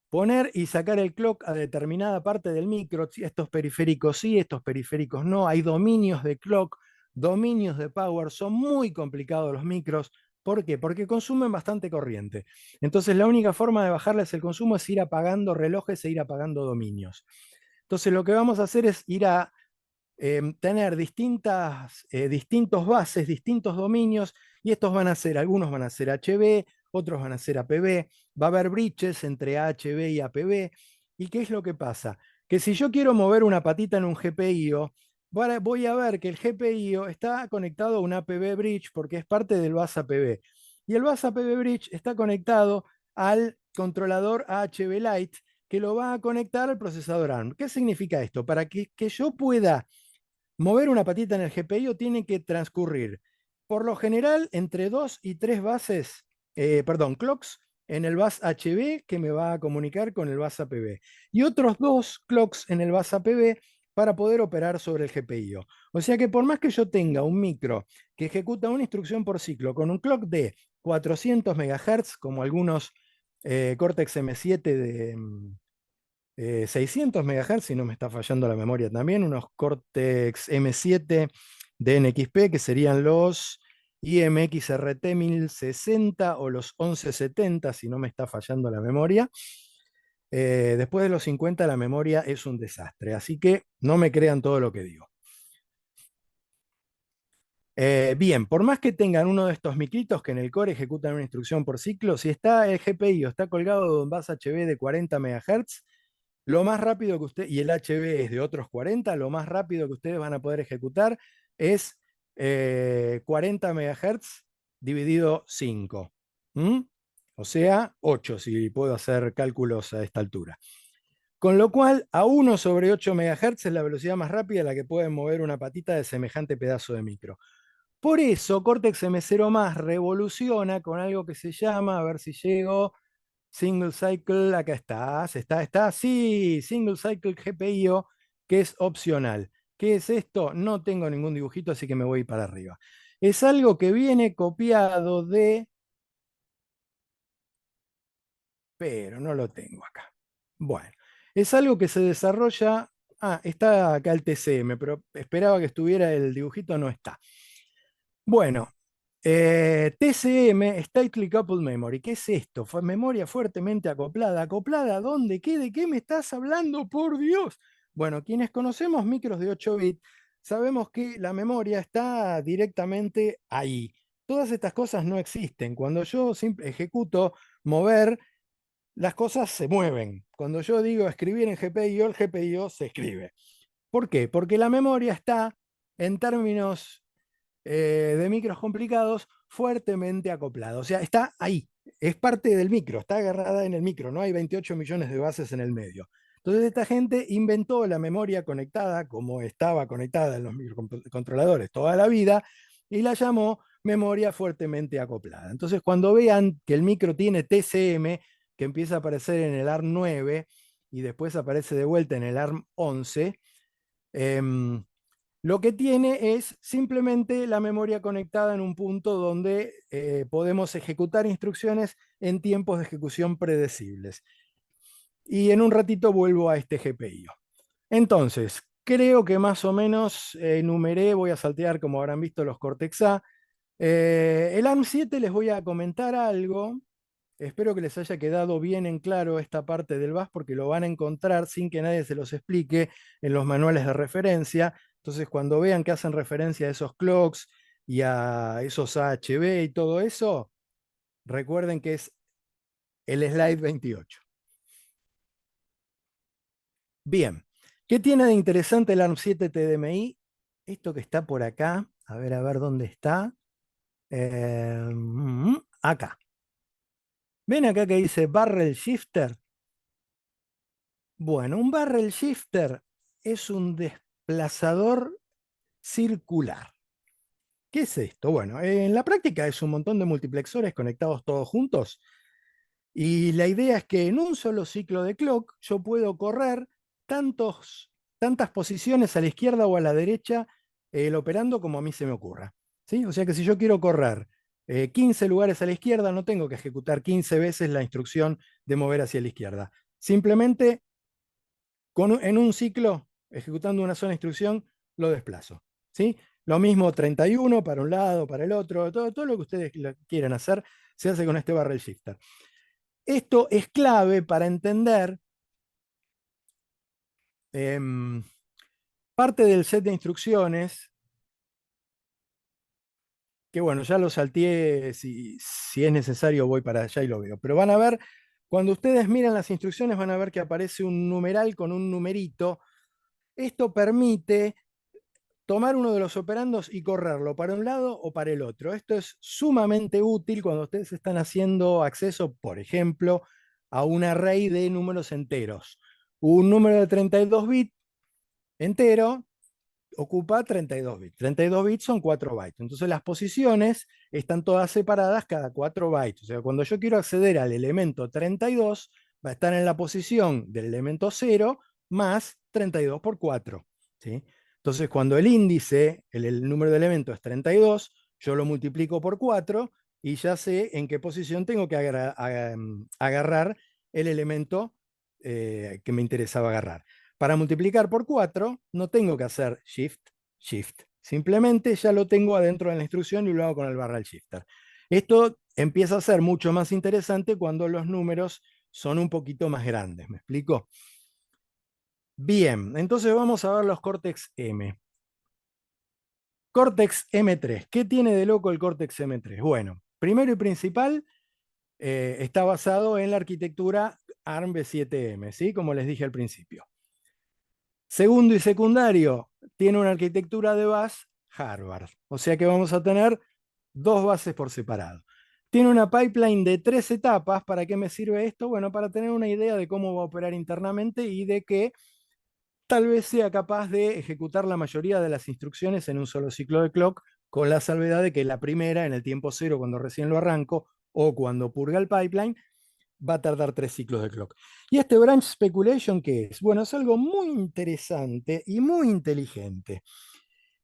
poner y sacar el clock a determinada parte del micro, estos periféricos sí, estos periféricos no, hay dominios de clock, dominios de power, son muy complicados los micros. ¿Por qué? Porque consumen bastante corriente. Entonces la única forma de bajarles el consumo es ir apagando relojes e ir apagando dominios. Entonces lo que vamos a hacer es ir a tener distintos bases, distintos dominios, y estos van a ser, algunos van a ser HB, otros van a ser APB, va a haber breaches entre HB y APB, ¿y qué es lo que pasa? Que si yo quiero mover una patita en un GPIO, voy a ver que el GPIO está conectado a un APB bridge porque es parte del bus APB, y el bus APB bridge está conectado al controlador AHB Lite, que lo va a conectar al procesador ARM. ¿Qué significa esto? Para que yo pueda mover una patita en el GPIO tiene que transcurrir, por lo general, entre 2 y 3 bases, clocks en el bus HB que me va a comunicar con el bus APB y otros 2 clocks en el bus APB para poder operar sobre el GPIO. O sea que por más que yo tenga un micro que ejecuta una instrucción por ciclo con un clock de 400 MHz, como algunos Cortex M7 de 600 MHz, si no me está fallando la memoria también, unos Cortex M7 de NXP, que serían los IMX-RT 1060 o los 1170, si no me está fallando la memoria. Después de los 50 la memoria es un desastre, así que no me crean todo lo que digo. Bien, por más que tengan uno de estos micritos que en el core ejecutan una instrucción por ciclo, si está el GPI o está colgado de un bus HB de 40 MHz, lo más rápido que usted, y el HB es de otros 40, lo más rápido que ustedes van a poder ejecutar es 40 MHz dividido 5. ¿Mm? O sea, 8, si puedo hacer cálculos a esta altura. Con lo cual, a 1 sobre 8 MHz es la velocidad más rápida a la que pueden mover una patita de semejante pedazo de micro. Por eso, Cortex M0 revoluciona con algo que se llama, a ver si llego, Single Cycle, acá está, sí, Single Cycle GPIO, que es opcional. ¿Qué es esto? No tengo ningún dibujito, así que me voy para arriba. Es algo que viene copiado de, pero no lo tengo acá. Bueno, es algo que se desarrolla, está acá el TCM, pero esperaba que estuviera el dibujito, no está. Bueno, TCM es Tightly Coupled Memory. ¿Qué es esto? Memoria fuertemente acoplada. ¿Acoplada a dónde? ¿Qué? ¿De qué me estás hablando? ¡Por Dios! Bueno, quienes conocemos micros de 8 bits, sabemos que la memoria está directamente ahí. Todas estas cosas no existen. Cuando yo ejecuto mover, las cosas se mueven. Cuando yo digo escribir en GPIO, el GPIO se escribe. ¿Por qué? Porque la memoria está, en términos de micros complicados fuertemente acoplado. O sea, está ahí, es parte del micro, está agarrada en el micro, no hay 28 millones de bases en el medio. Entonces esta gente inventó la memoria conectada como estaba conectada en los microcontroladores toda la vida y la llamó memoria fuertemente acoplada. Entonces cuando vean que el micro tiene TCM, que empieza a aparecer en el ARM9 y después aparece de vuelta en el ARM11, lo que tiene es simplemente la memoria conectada en un punto donde podemos ejecutar instrucciones en tiempos de ejecución predecibles. Y en un ratito vuelvo a este GPIO. Entonces, creo que más o menos enumeré, voy a saltear como habrán visto los Cortex A. El ARM7 les voy a comentar algo. Espero que les haya quedado bien en claro esta parte del bus porque lo van a encontrar sin que nadie se los explique en los manuales de referencia. Entonces, cuando vean que hacen referencia a esos clocks y a esos AHB y todo eso, recuerden que es el slide 28. Bien, ¿qué tiene de interesante el ARM7 TDMI? Esto que está por acá, a ver dónde está. Acá. ¿Ven acá que dice Barrel Shifter? Bueno, un Barrel Shifter es un desplazador circular. ¿Qué es esto? Bueno, en la práctica es un montón de multiplexores conectados todos juntos y la idea es que en un solo ciclo de clock yo puedo correr tantas posiciones a la izquierda o a la derecha el operando como a mí se me ocurra. ¿Sí? O sea que si yo quiero correr 15 lugares a la izquierda, no tengo que ejecutar 15 veces la instrucción de mover hacia la izquierda. Simplemente en un ciclo, ejecutando una sola instrucción, lo desplazo. ¿Sí? Lo mismo 31 para un lado, para el otro, todo lo que ustedes quieran hacer se hace con este barrel shifter. Esto es clave para entender parte del set de instrucciones, que bueno, ya lo salteé, si es necesario voy para allá y lo veo, pero van a ver, cuando ustedes miran las instrucciones van a ver que aparece un numeral con un numerito. Esto permite tomar uno de los operandos y correrlo para un lado o para el otro. Esto es sumamente útil cuando ustedes están haciendo acceso, por ejemplo, a un array de números enteros. Un número de 32 bits entero ocupa 32 bits. 32 bits son 4 bytes. Entonces las posiciones están todas separadas cada 4 bytes. O sea, cuando yo quiero acceder al elemento 32, va a estar en la posición del elemento 0 más 32 por 4. ¿Sí? Entonces, cuando el índice, el número de elementos es 32, yo lo multiplico por 4 y ya sé en qué posición tengo que agarrar el elemento que me interesaba agarrar. Para multiplicar por 4 no tengo que hacer shift, shift. Simplemente ya lo tengo adentro de la instrucción y lo hago con el barrel shifter. Esto empieza a ser mucho más interesante cuando los números son un poquito más grandes. ¿Me explico? Bien, entonces vamos a ver los Cortex M. Cortex M3. ¿Qué tiene de loco el Cortex M3? Bueno, primero y principal, está basado en la arquitectura ARM V7M, ¿sí? Como les dije al principio. Segundo y secundario, tiene una arquitectura de bus Harvard. O sea que vamos a tener dos bases por separado. Tiene una pipeline de 3 etapas. ¿Para qué me sirve esto? Bueno, para tener una idea de cómo va a operar internamente y de que tal vez sea capaz de ejecutar la mayoría de las instrucciones en un solo ciclo de clock, con la salvedad de que la primera, en el tiempo cero, cuando recién lo arranco, o cuando purga el pipeline, va a tardar 3 ciclos de clock. ¿Y este branch speculation qué es? Bueno, es algo muy interesante y muy inteligente.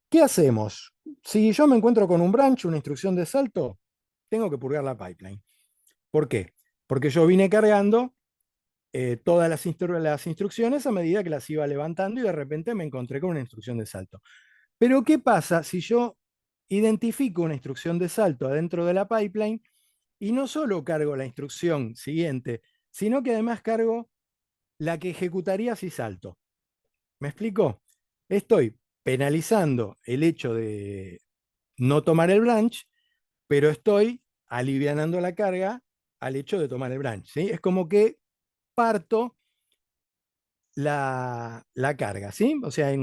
¿Qué hacemos? Si yo me encuentro con un branch, una instrucción de salto, tengo que purgar la pipeline. ¿Por qué? Porque yo vine cargando todas las instrucciones a medida que las iba levantando y de repente me encontré con una instrucción de salto. Pero ¿qué pasa si yo identifico una instrucción de salto adentro de la pipeline y no solo cargo la instrucción siguiente, sino que además cargo la que ejecutaría si salto? ¿Me explico? Estoy penalizando el hecho de no tomar el branch, pero estoy alivianando la carga al hecho de tomar el branch. ¿Sí? Es como que parto la carga, ¿sí? O sea,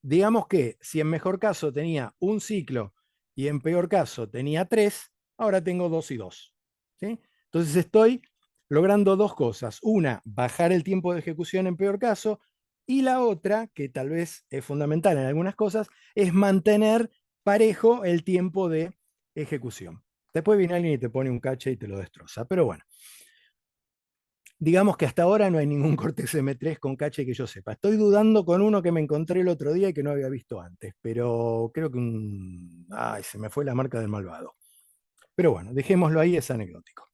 digamos que si en mejor caso tenía un ciclo y en peor caso tenía 3, ahora tengo 2 y 2. ¿Sí? Entonces estoy logrando dos cosas. Una, bajar el tiempo de ejecución en peor caso, y la otra, que tal vez es fundamental en algunas cosas, es mantener parejo el tiempo de ejecución. Después viene alguien y te pone un cache y te lo destroza. Pero bueno, digamos que hasta ahora no hay ningún Cortex M3 con cache que yo sepa. Estoy dudando con uno que me encontré el otro día y que no había visto antes, pero creo que Ay, se me fue la marca del malvado. Pero bueno, dejémoslo ahí, es anecdótico.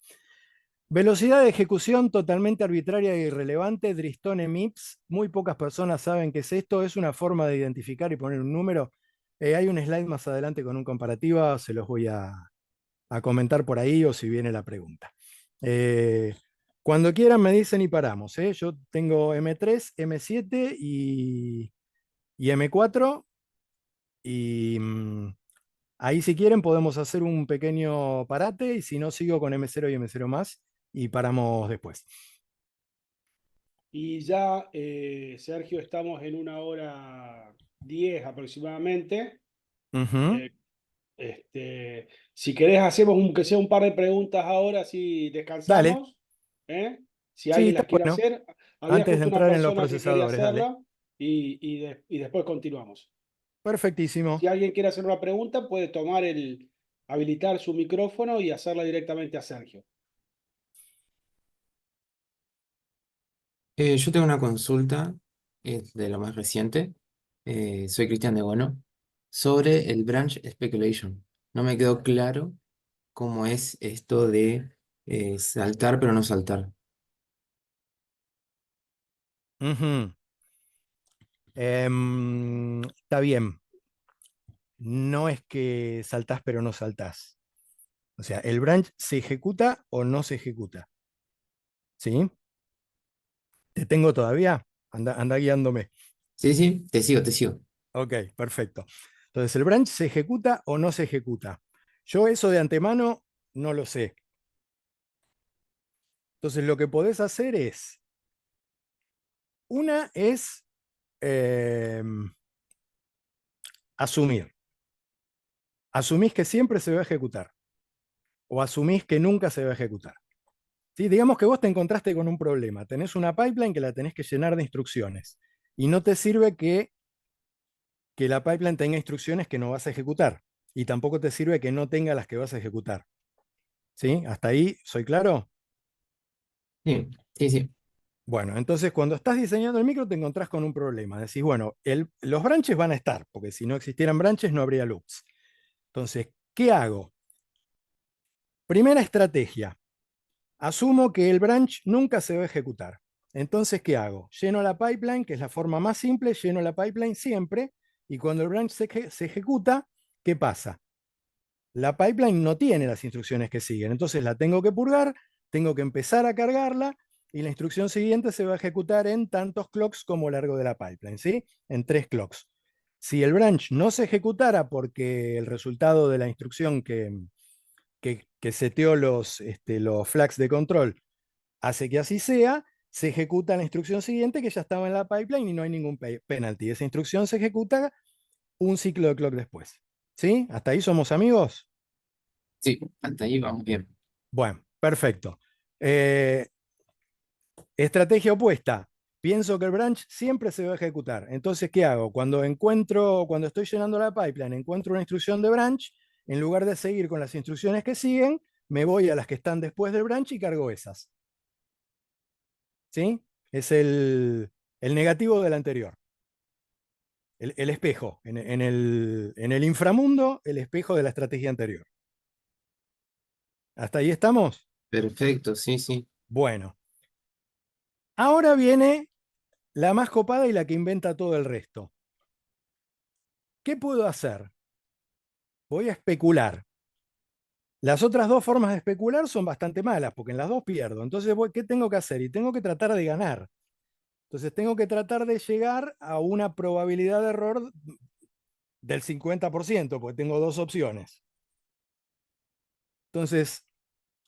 Velocidad de ejecución totalmente arbitraria e irrelevante, Dristone MIPS. Muy pocas personas saben qué es esto. Es una forma de identificar y poner un número. Hay un slide más adelante con un comparativo, se los voy a comentar por ahí o si viene la pregunta. Cuando quieran me dicen y paramos. Yo tengo M3, M7 y M4. Y ahí si quieren podemos hacer un pequeño parate y si no sigo con M0 y M0 más y paramos después. Y ya, Sergio, estamos en 1 hora 10 aproximadamente. Ujú. Eh, si querés, hacemos que sea un par de preguntas ahora, si Dale, descansamos. ¿eh? Si sí, alguien está las quiere bueno. hacer. Había Antes de justo una entrar en los persona que quería procesadores, dale. hacerla y después continuamos. Perfectísimo. Si alguien quiere hacer una pregunta, puede habilitar su micrófono y hacerla directamente a Sergio. Yo tengo una consulta, es de lo más reciente. Soy Cristian de Bono, sobre el branch speculation. No me quedó claro cómo es esto de saltar pero no saltar. Ujú. Está bien. No es que saltás pero no saltás. O sea, el branch se ejecuta o no se ejecuta. ¿Sí? ¿Te tengo todavía? Anda guiándome. Sí, sí, te sigo, te sigo. Ok, perfecto. Entonces, ¿el branch se ejecuta o no se ejecuta? Yo eso de antemano no lo sé. Entonces, lo que podés hacer es, una es asumir. Asumís que siempre se va a ejecutar o asumís que nunca se va a ejecutar. ¿Sí? Digamos que vos te encontraste con un problema. Tenés una pipeline que la tenés que llenar de instrucciones y no te sirve que que la pipeline tenga instrucciones que no vas a ejecutar. Y tampoco te sirve que no tenga las que vas a ejecutar. ¿Sí? ¿Hasta ahí soy claro? Sí, sí, sí. Bueno, entonces cuando estás diseñando el micro te encontrás con un problema. Decís, bueno, los branches van a estar, porque si no existieran branches no habría loops. Entonces, ¿qué hago? Primera estrategia. Asumo que el branch nunca se va a ejecutar. Entonces, ¿qué hago? Lleno la pipeline, que es la forma más simple, lleno la pipeline siempre, y cuando el branch se ejecuta, ¿qué pasa? La pipeline no tiene las instrucciones que siguen, entonces la tengo que purgar, tengo que empezar a cargarla, y la instrucción siguiente se va a ejecutar en tantos clocks como largo de la pipeline, ¿sí? En 3 clocks. Si el branch no se ejecutara porque el resultado de la instrucción que seteó los flags de control hace que así sea, se ejecuta la instrucción siguiente que ya estaba en la pipeline y no hay ningún penalty. Esa instrucción se ejecuta un ciclo de clock después. ¿Sí? ¿Hasta ahí somos amigos? Sí, hasta ahí vamos bien. Bueno, perfecto. Eh, Estrategia opuesta. Pienso que el branch siempre se va a ejecutar. Entonces, ¿qué hago? Cuando estoy llenando la pipeline, encuentro una instrucción de branch, en lugar de seguir con las instrucciones que siguen, me voy a las que están después del branch y cargo esas. ¿Sí? Es el negativo del anterior. El espejo. En el inframundo, el espejo de la estrategia anterior. ¿Hasta ahí estamos? Perfecto, sí, sí. Bueno. Ahora viene la más copada y la que inventa todo el resto. ¿Qué puedo hacer? Voy a especular. Las otras dos formas de especular son bastante malas, porque en las dos pierdo. Entonces, ¿qué tengo que hacer? Y tengo que tratar de ganar. Entonces, tengo que tratar de llegar a una probabilidad de error del 50%, porque tengo dos opciones. Entonces,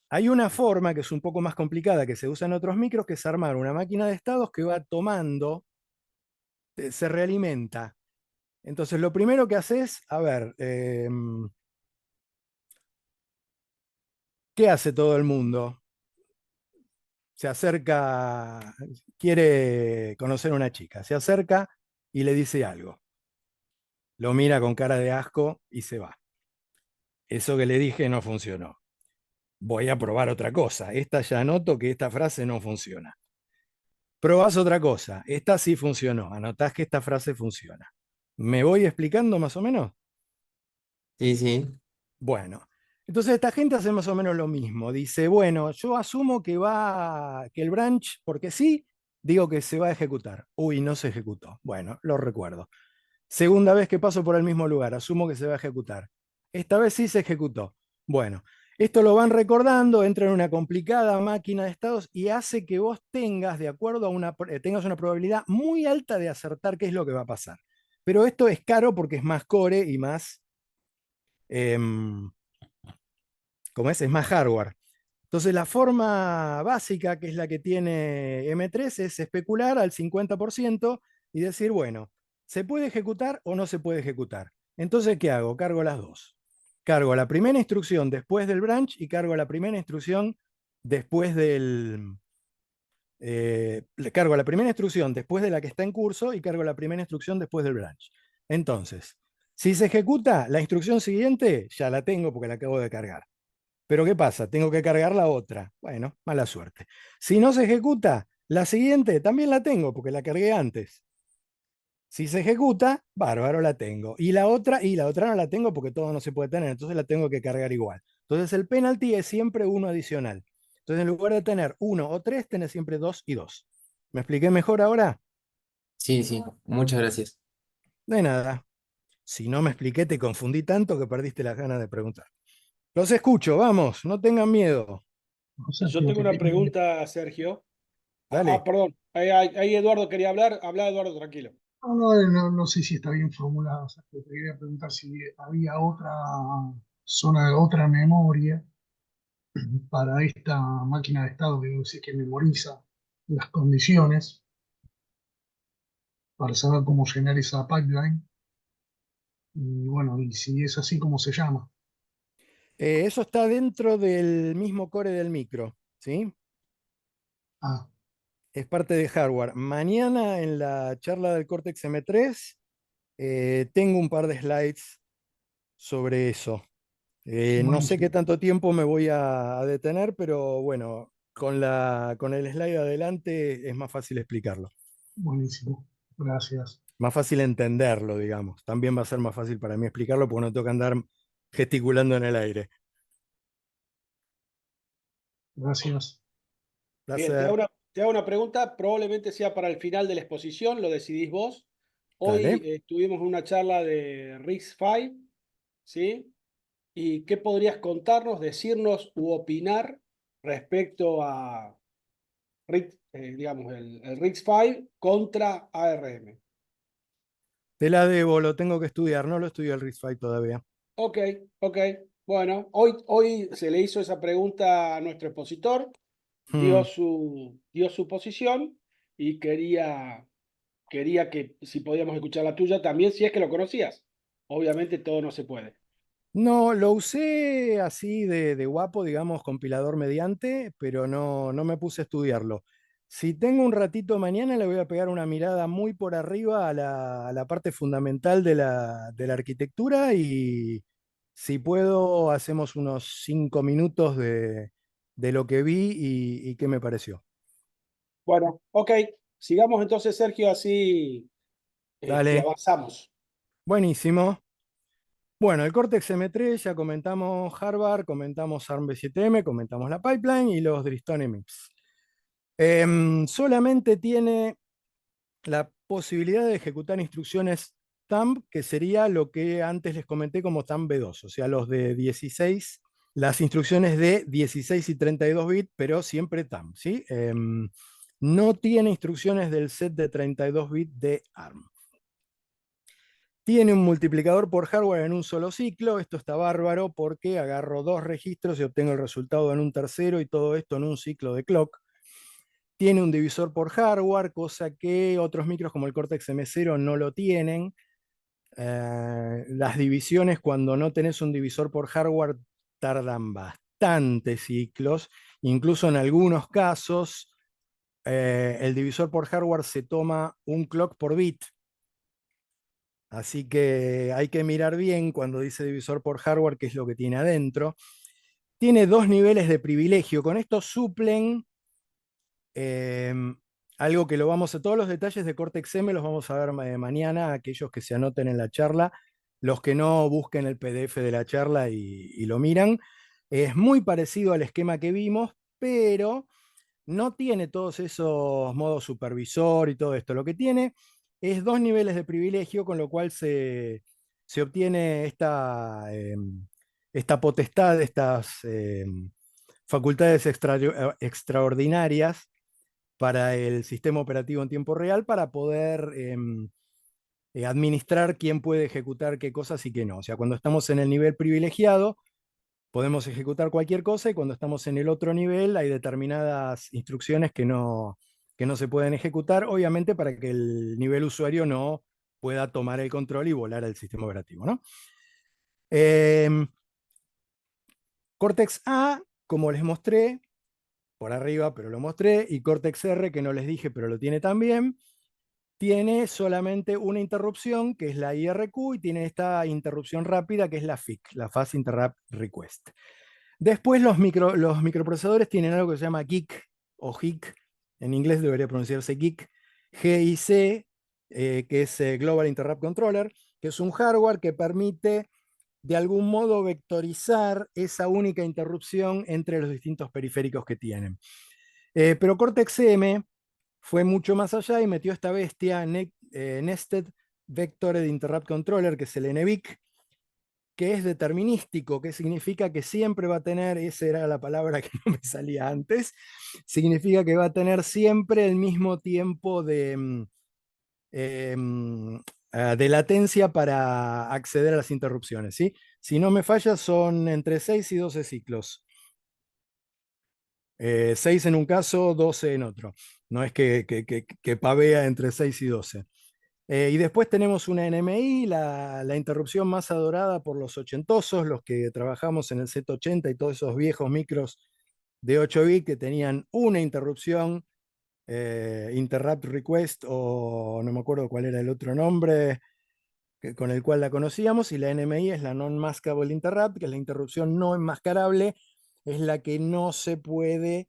hay una forma que es un poco más complicada que se usa en otros micros, que es armar una máquina de estados que va tomando, se realimenta. Entonces, lo primero que haces, a ver, ¿qué hace todo el mundo? Se acerca, quiere conocer a una chica, se acerca y le dice algo. Lo mira con cara de asco y se va. Eso que le dije no funcionó. Voy a probar otra cosa. Esta ya noto que esta frase no funciona. Probás otra cosa. Esta sí funcionó. Anotás que esta frase funciona. ¿Me voy explicando más o menos? Sí, sí. Bueno, entonces esta gente hace más o menos lo mismo. Dice, bueno, yo asumo que el branch, porque sí, digo que se va a ejecutar. Uy, no se ejecutó. Bueno, lo recuerdo. Segunda vez que paso por el mismo lugar, asumo que se va a ejecutar. Esta vez sí se ejecutó. Bueno, esto lo van recordando, entra en una complicada máquina de estados y hace que vos tengas, de acuerdo a tengas una probabilidad muy alta de acertar qué es lo que va a pasar. Pero esto es caro porque es más core y más, em, ¿cómo es? Es más hardware. Entonces la forma básica, que es la que tiene M3, es especular al 50% y decir, bueno, ¿se puede ejecutar o no se puede ejecutar? Entonces, ¿qué hago? Cargo las dos. Cargo la primera instrucción después del branch y cargo la primera instrucción después cargo la primera instrucción después de la que está en curso y cargo la primera instrucción después del branch. Entonces, si se ejecuta, la instrucción siguiente ya la tengo porque la acabo de cargar. Pero ¿qué pasa? Tengo que cargar la otra. Bueno, mala suerte. Si no se ejecuta, la siguiente también la tengo porque la cargué antes. Si se ejecuta, bárbaro, la tengo. Y la otra no la tengo porque todo no se puede tener, entonces la tengo que cargar igual. Entonces el penalty es siempre uno adicional. Entonces en lugar de tener uno o tres, tenés siempre dos y dos. ¿Me expliqué mejor ahora? Sí, sí. Muchas gracias. De nada. Si no me expliqué, te confundí tanto que perdiste las ganas de preguntar. Los escucho, vamos, no tengan miedo. O sea, Yo tengo una pregunta, Sergio. Dale. Perdón, ahí Eduardo quería hablar. Habla Eduardo, tranquilo. no sé si está bien formulado. O sea, te quería preguntar si había otra zona, otra memoria para esta máquina de estado que vos decís que memoriza las condiciones para saber cómo llenar esa pipeline. Y bueno, y si es así, ¿cómo se llama? Eso está dentro del mismo core del micro, ¿sí? Ah, Es parte de hardware. Mañana en la charla del Cortex M3 Tengo un par de slides sobre eso. No sé qué Buenísimo, tanto tiempo me voy a detener, pero bueno, con el slide adelante es más fácil explicarlo. buenísimo. Gracias, Más fácil entenderlo, digamos. También va a ser más fácil para mí explicarlo porque no tengo que andar gesticulando en el aire. gracias. Bien, Placer. te hago una pregunta, probablemente sea para el final de la exposición, lo decidís vos. Hoy Dale. tuvimos una charla de RISC-V, ¿sí? ¿Y qué podrías contarnos, decirnos u opinar respecto a digamos, el RISC-V contra ARM? Te la debo, lo tengo que estudiar. No lo estudio el RISC-V todavía. Ok, ok. Bueno, hoy se le hizo esa pregunta a nuestro expositor, Hmm. dio su posición y quería que si podíamos escuchar la tuya también, si es que lo conocías. Obviamente todo no se puede. No, lo usé así de guapo, digamos, compilador mediante, pero no me puse a estudiarlo. Si tengo un ratito mañana, le voy a pegar una mirada muy por arriba a la parte fundamental de la arquitectura y si puedo, hacemos unos 5 minutos de lo que vi y qué me pareció. Bueno, ok. Sigamos entonces, Sergio, así Dale, avanzamos. buenísimo. Bueno, el Cortex M3, ya comentamos Harvard, comentamos ARM-V7M, comentamos la pipeline y los Dristone MIPS. Solamente tiene la posibilidad de ejecutar instrucciones thumb, que sería lo que antes les comenté como thumb B2, o sea, los de 16, las instrucciones de 16 y 32 bits, pero siempre thumb, ¿sí? No tiene instrucciones del set de 32 bits de ARM. Tiene un multiplicador por hardware en un solo ciclo. Esto está bárbaro porque agarro dos registros y obtengo el resultado en un tercero y todo esto en un ciclo de clock. Tiene un divisor por hardware, cosa que otros micros como el Cortex M0 no lo tienen. Las divisiones, cuando no tenés un divisor por hardware, tardan bastantes ciclos. Incluso en algunos casos, el divisor por hardware se toma un clock por bit. Así que hay que mirar bien cuando dice divisor por hardware qué es lo que tiene adentro. Tiene dos niveles de privilegio. Con esto suplen eh, algo que lo vamos a, todos los detalles de Cortex M los vamos a ver mañana, aquellos que se anoten en la charla, los que no busquen el PDF de la charla y lo miran. Es muy parecido al esquema que vimos, pero no tiene todos esos modos supervisor y todo esto. Lo que tiene es dos niveles de privilegio, con lo cual se obtiene esta potestad, estas facultades extraordinarias para el sistema operativo en tiempo real para poder administrar quién puede ejecutar qué cosas y qué no. O sea, cuando estamos en el nivel privilegiado, podemos ejecutar cualquier cosa y cuando estamos en el otro nivel hay determinadas instrucciones que no se pueden ejecutar, obviamente para que el nivel usuario no pueda tomar el control y volar al sistema operativo, ¿no? Cortex A, como les mostré, por arriba, pero lo mostré, y Cortex R, que no les dije, pero lo tiene también, tiene solamente una interrupción, que es la IRQ, y tiene esta interrupción rápida, que es la FIC, la Fast Interrupt Request. Después los microprocesadores tienen algo que se llama GIC o HIC, en inglés debería pronunciarse GIC, GIC, que es Global Interrupt Controller, que es un hardware que permite de algún modo vectorizar esa única interrupción entre los distintos periféricos que tienen. Pero Cortex M fue mucho más allá y metió esta bestia, Nested Vectored Interrupt Controller, que es el NVIC, que es determinístico, que significa que siempre va a tener, esa era la palabra que no me salía antes, significa que va a tener siempre el mismo tiempo de latencia para acceder a las interrupciones. ¿Sí? Si no me falla, son entre 6 y 12 ciclos. 6 en un caso, 12 en otro. No es que pavea entre 6 y 12. Y después tenemos una NMI, la interrupción más adorada por los ochentosos, los que trabajamos en el Z80 y todos esos viejos micros de 8 bits que tenían una interrupción, Interrupt Request, o no me acuerdo cuál era el otro nombre, con el cual la conocíamos, y la NMI es la Non-Maskable Interrupt, que es la interrupción no enmascarable, es la que no se puede,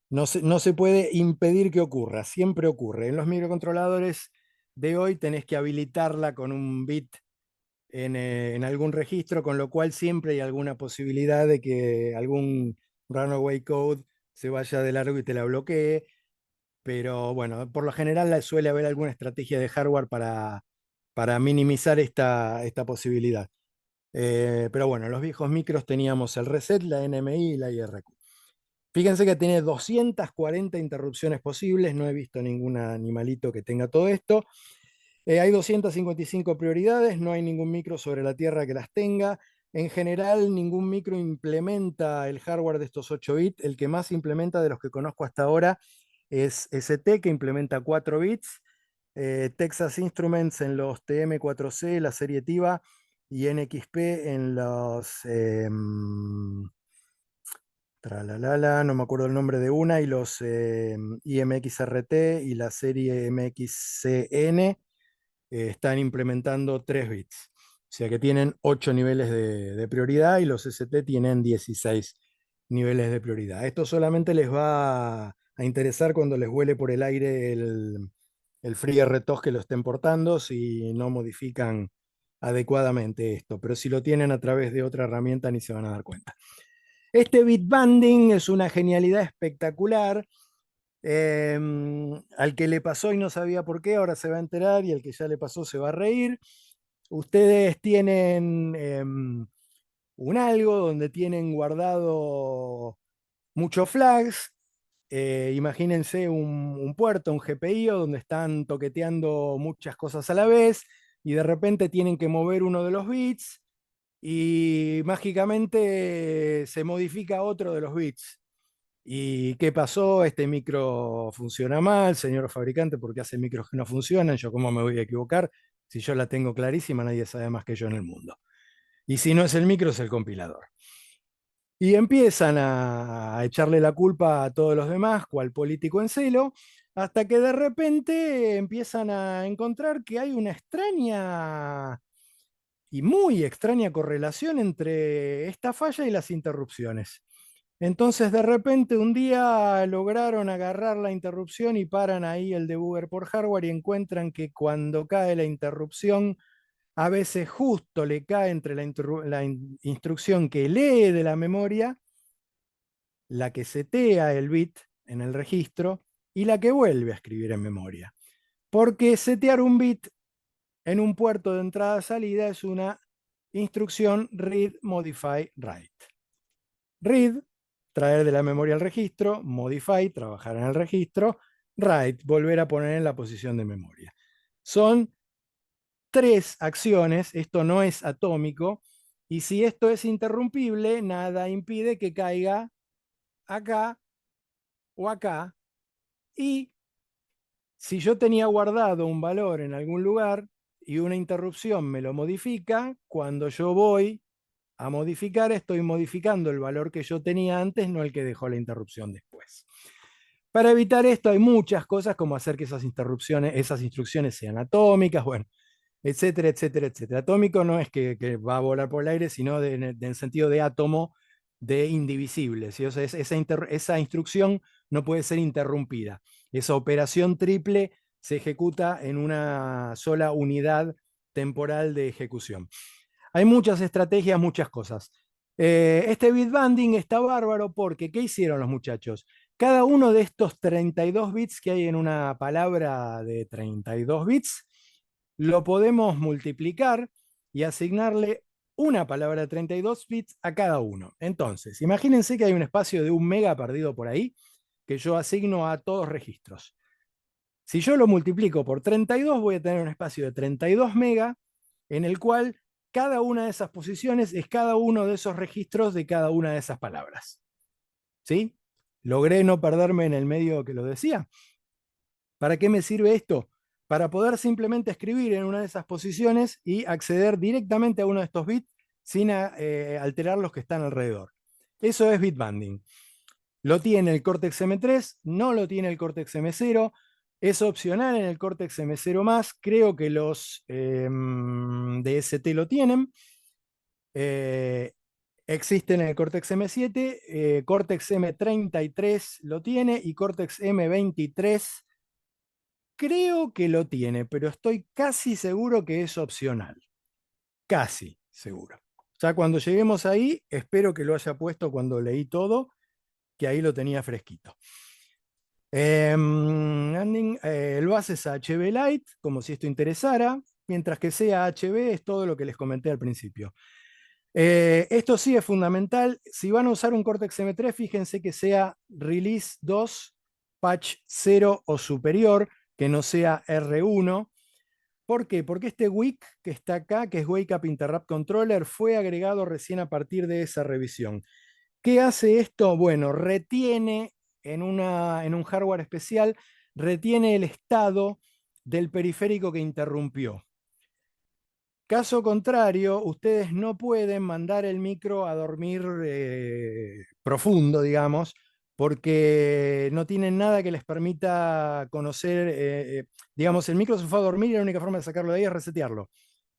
no se puede impedir que ocurra, siempre ocurre. En los microcontroladores de hoy tenés que habilitarla con un bit en algún registro, con lo cual siempre hay alguna posibilidad de que algún runaway code se vaya de largo y te la bloquee. Pero bueno, por lo general suele haber alguna estrategia de hardware para minimizar esta posibilidad. Pero bueno, en los viejos micros teníamos el reset, la NMI y la IRQ. Fíjense que tiene 240 interrupciones posibles, no he visto ningún animalito que tenga todo esto. Hay 255 prioridades, no hay ningún micro sobre la Tierra que las tenga. En general, ningún micro implementa el hardware de estos 8 bits. El que más implementa de los que conozco hasta ahora es ST, que implementa 4 bits. Texas Instruments en los TM4C, la serie TIVA, y NXP en los tralalala, no me acuerdo el nombre de una, y los IMXRT y la serie MXCN están implementando 3 bits. O sea que tienen 8 niveles de prioridad y los ST tienen 16 niveles de prioridad. Esto solamente les va a interesar cuando les vuele por el aire el FreeRTOS que lo estén portando, si no modifican adecuadamente esto. Pero si lo tienen a través de otra herramienta ni se van a dar cuenta. Este bit banding es una genialidad espectacular. Al que le pasó y no sabía por qué, ahora se va a enterar, y el que ya le pasó se va a reír. Ustedes tienen un algo donde tienen guardado muchos flags. Imagínense un puerto, un GPIO, donde están toqueteando muchas cosas a la vez, y de repente tienen que mover uno de los bits y mágicamente se modifica otro de los bits. ¿Y qué pasó? Este micro funciona mal, señor fabricante, porque hace micros que no funcionan. Yo, ¿cómo me voy a equivocar? Si yo la tengo clarísima, nadie sabe más que yo en el mundo. Y si no es el micro, es el compilador. Y empiezan a echarle la culpa a todos los demás, cual político en celo, hasta que de repente empiezan a encontrar que hay una extraña y muy extraña correlación entre esta falla y las interrupciones. Entonces, de repente, un día lograron agarrar la interrupción y paran ahí el debugger por hardware y encuentran que cuando cae la interrupción, a veces justo le cae entre la instrucción que lee de la memoria, la que setea el bit en el registro y la que vuelve a escribir en memoria. Porque setear un bit en un puerto de entrada-salida es una instrucción read, modify, write. Read, traer de la memoria al registro; modify, trabajar en el registro; write, volver a poner en la posición de memoria. Son 3 acciones, esto no es atómico, y si esto es interrumpible, nada impide que caiga acá o acá, y si yo tenía guardado un valor en algún lugar y una interrupción me lo modifica, cuando yo voy a modificar, estoy modificando el valor que yo tenía antes, no el que dejó la interrupción después. Para evitar esto hay muchas cosas, como hacer que esas instrucciones sean atómicas, bueno, etcétera, etcétera, etcétera. Atómico no es que va a volar por el aire, sino en sentido de átomo, de indivisible, ¿sí? O sea, esa instrucción no puede ser interrumpida. Esa operación triple se ejecuta en una sola unidad temporal de ejecución. Hay muchas estrategias, muchas cosas. Este bitbanding está bárbaro porque, ¿qué hicieron los muchachos? Cada uno de estos 32 bits que hay en una palabra de 32 bits, lo podemos multiplicar y asignarle una palabra de 32 bits a cada uno. Entonces, imagínense que hay un espacio de 1 mega perdido por ahí, que yo asigno a todos registros. Si yo lo multiplico por 32, voy a tener un espacio de 32 mega, en el cual cada una de esas posiciones es cada uno de esos registros de cada una de esas palabras. ¿Sí? Logré no perderme en el medio que lo decía. ¿Para qué me sirve esto? Para poder simplemente escribir en una de esas posiciones y acceder directamente a uno de estos bits sin alterar los que están alrededor. Eso es bitbanding. Lo tiene el Cortex M3, no lo tiene el Cortex M0. Es opcional en el Cortex M0+, creo que los DST lo tienen. Existe en el Cortex M7, Cortex M33 lo tiene y Cortex M23 creo que lo tiene, pero estoy casi seguro que es opcional. Casi seguro. Ya cuando lleguemos ahí, espero que lo haya puesto cuando leí todo, que ahí lo tenía fresquito. El base es HB Lite, como si esto interesara, mientras que sea HB es todo lo que les comenté al principio. Esto sí es fundamental. Si van a usar un Cortex M3, fíjense que sea Release 2, Patch 0 o superior, que no sea R1. ¿Por qué? Porque este WIC que está acá, que es Wake Up Interrupt Controller, fue agregado recién a partir de esa revisión. ¿Qué hace esto? Bueno, retiene en un hardware especial, retiene el estado del periférico que interrumpió. Caso contrario, ustedes no pueden mandar el micro a dormir profundo, digamos, porque no tienen nada que les permita conocer, digamos, el micro se fue a dormir y la única forma de sacarlo de ahí es resetearlo.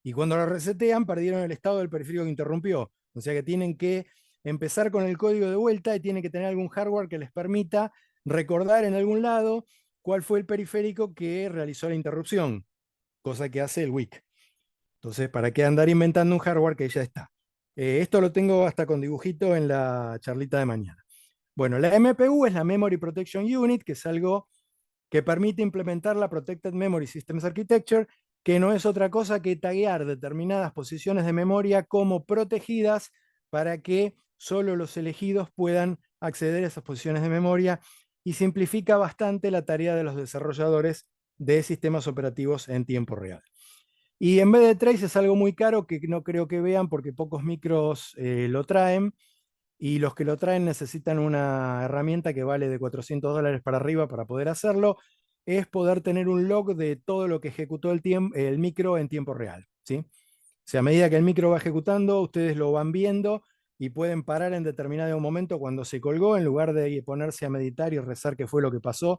Y cuando lo resetean, perdieron el estado del periférico que interrumpió. O sea que tienen que empezar con el código de vuelta y tienen que tener algún hardware que les permita recordar en algún lado cuál fue el periférico que realizó la interrupción, cosa que hace el WIC. Entonces, ¿para qué andar inventando un hardware que ya está? Esto lo tengo hasta con dibujito en la charlita de mañana. Bueno, la MPU es la Memory Protection Unit, que es algo que permite implementar la Protected Memory Systems Architecture, que no es otra cosa que taguear determinadas posiciones de memoria como protegidas para que solo los elegidos puedan acceder a esas posiciones de memoria y simplifica bastante la tarea de los desarrolladores de sistemas operativos en tiempo real. Y en vez de Trace es algo muy caro que no creo que vean porque pocos micros lo traen y los que lo traen necesitan una herramienta que vale de $400 para arriba para poder hacerlo, es poder tener un log de todo lo que ejecutó el micro en tiempo real, ¿sí? O sea, a medida que el micro va ejecutando, ustedes lo van viendo y pueden parar en determinado momento cuando se colgó, en lugar de ponerse a meditar y rezar qué fue lo que pasó,